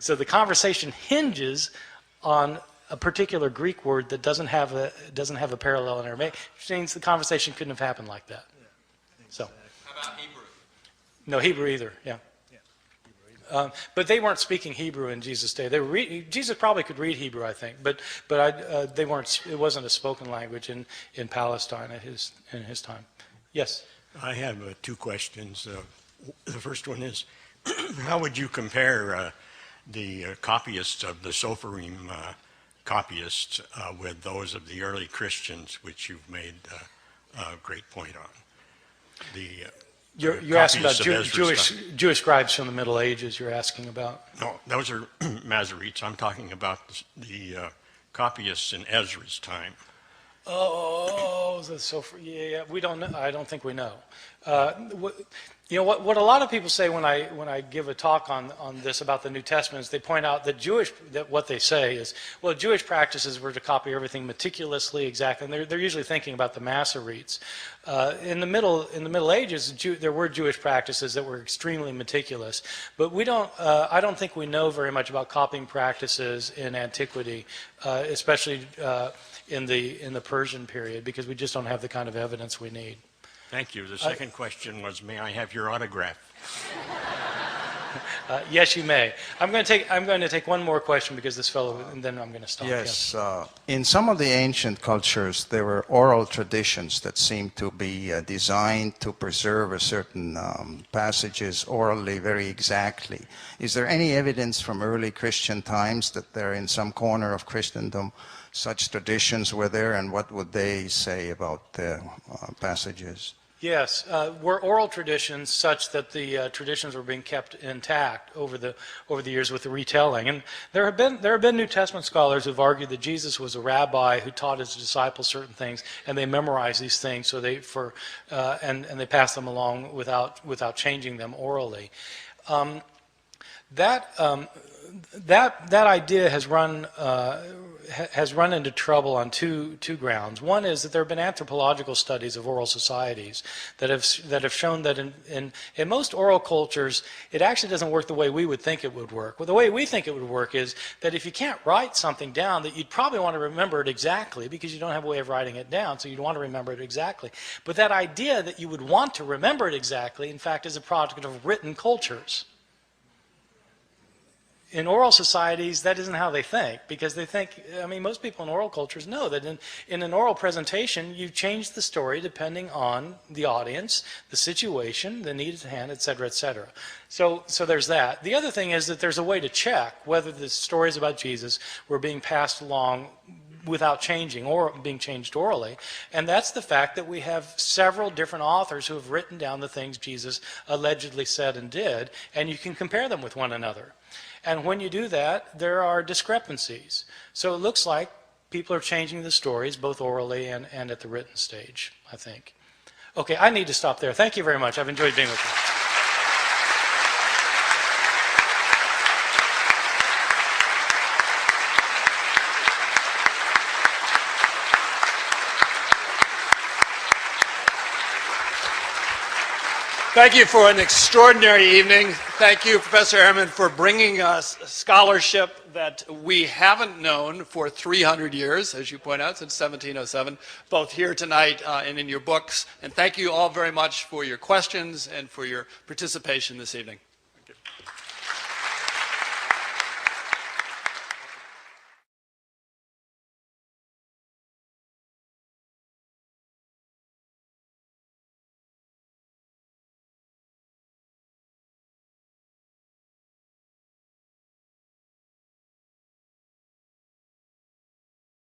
So the conversation hinges on a particular Greek word that doesn't have a parallel in Aramaic, which means the conversation couldn't have happened like that. So. How about Hebrew? No Hebrew either. Yeah. But they weren't speaking Hebrew in Jesus' day. Jesus probably could read Hebrew, I think, but they weren't. It wasn't a spoken language in Palestine in his time. Yes. I have two questions. The first one is, how would you compare the copyists of the Sophorim copyists with those of the early Christians, which you've made a great point on? You're asking about Jewish scribes from the Middle Ages. You're asking about? No, those are Masoretes. I'm talking about the copyists in Ezra's time. Oh, so yeah. We don't know. I don't think we know. What a lot of people say when I give a talk on this about the New Testament is they point out that what they say is, well, Jewish practices were to copy everything meticulously, exactly. And they're usually thinking about the Masoretes. In the Middle Ages, there were Jewish practices that were extremely meticulous, but we don't. I don't think we know very much about copying practices in antiquity, especially in the Persian period, because we just don't have the kind of evidence we need. Thank you. The second question was, may I have your autograph? Yes, you may. I'm going to take one more question because this fellow, and then I'm going to stop. Yes. In some of the ancient cultures, there were oral traditions that seemed to be designed to preserve a certain passages orally very exactly. Is there any evidence from early Christian times that there, in some corner of Christendom, such traditions were there, and what would they say about the passages? Yes, were oral traditions such that the traditions were being kept intact over the years with the retelling. And there have been New Testament scholars who've argued that Jesus was a rabbi who taught his disciples certain things, and they memorized these things so and they passed them along without changing them orally. That idea has run into trouble on two grounds. One is that there have been anthropological studies of oral societies that have shown that in most oral cultures it actually doesn't work the way we would think it would work. Well, the way we think it would work is that if you can't write something down, that you'd probably want to remember it exactly because you don't have a way of writing it down, so you'd want to remember it exactly. But that idea that you would want to remember it exactly, in fact, is a product of written cultures. In oral societies, that isn't how they think, because they think, I mean, most people in oral cultures know that in an oral presentation, you change the story depending on the audience, the situation, the need at hand, et cetera, et cetera. So there's that. The other thing is that there's a way to check whether the stories about Jesus were being passed along without changing or being changed orally, and that's the fact that we have several different authors who have written down the things Jesus allegedly said and did, and you can compare them with one another. And when you do that, there are discrepancies. So it looks like people are changing the stories both orally and at the written stage, I think. Okay, I need to stop there. Thank you very much. I've enjoyed being with you. Thank you for an extraordinary evening. Thank you, Professor Ehrman, for bringing us scholarship that we haven't known for 300 years, as you point out, since 1707, both here tonight and in your books. And thank you all very much for your questions and for your participation this evening.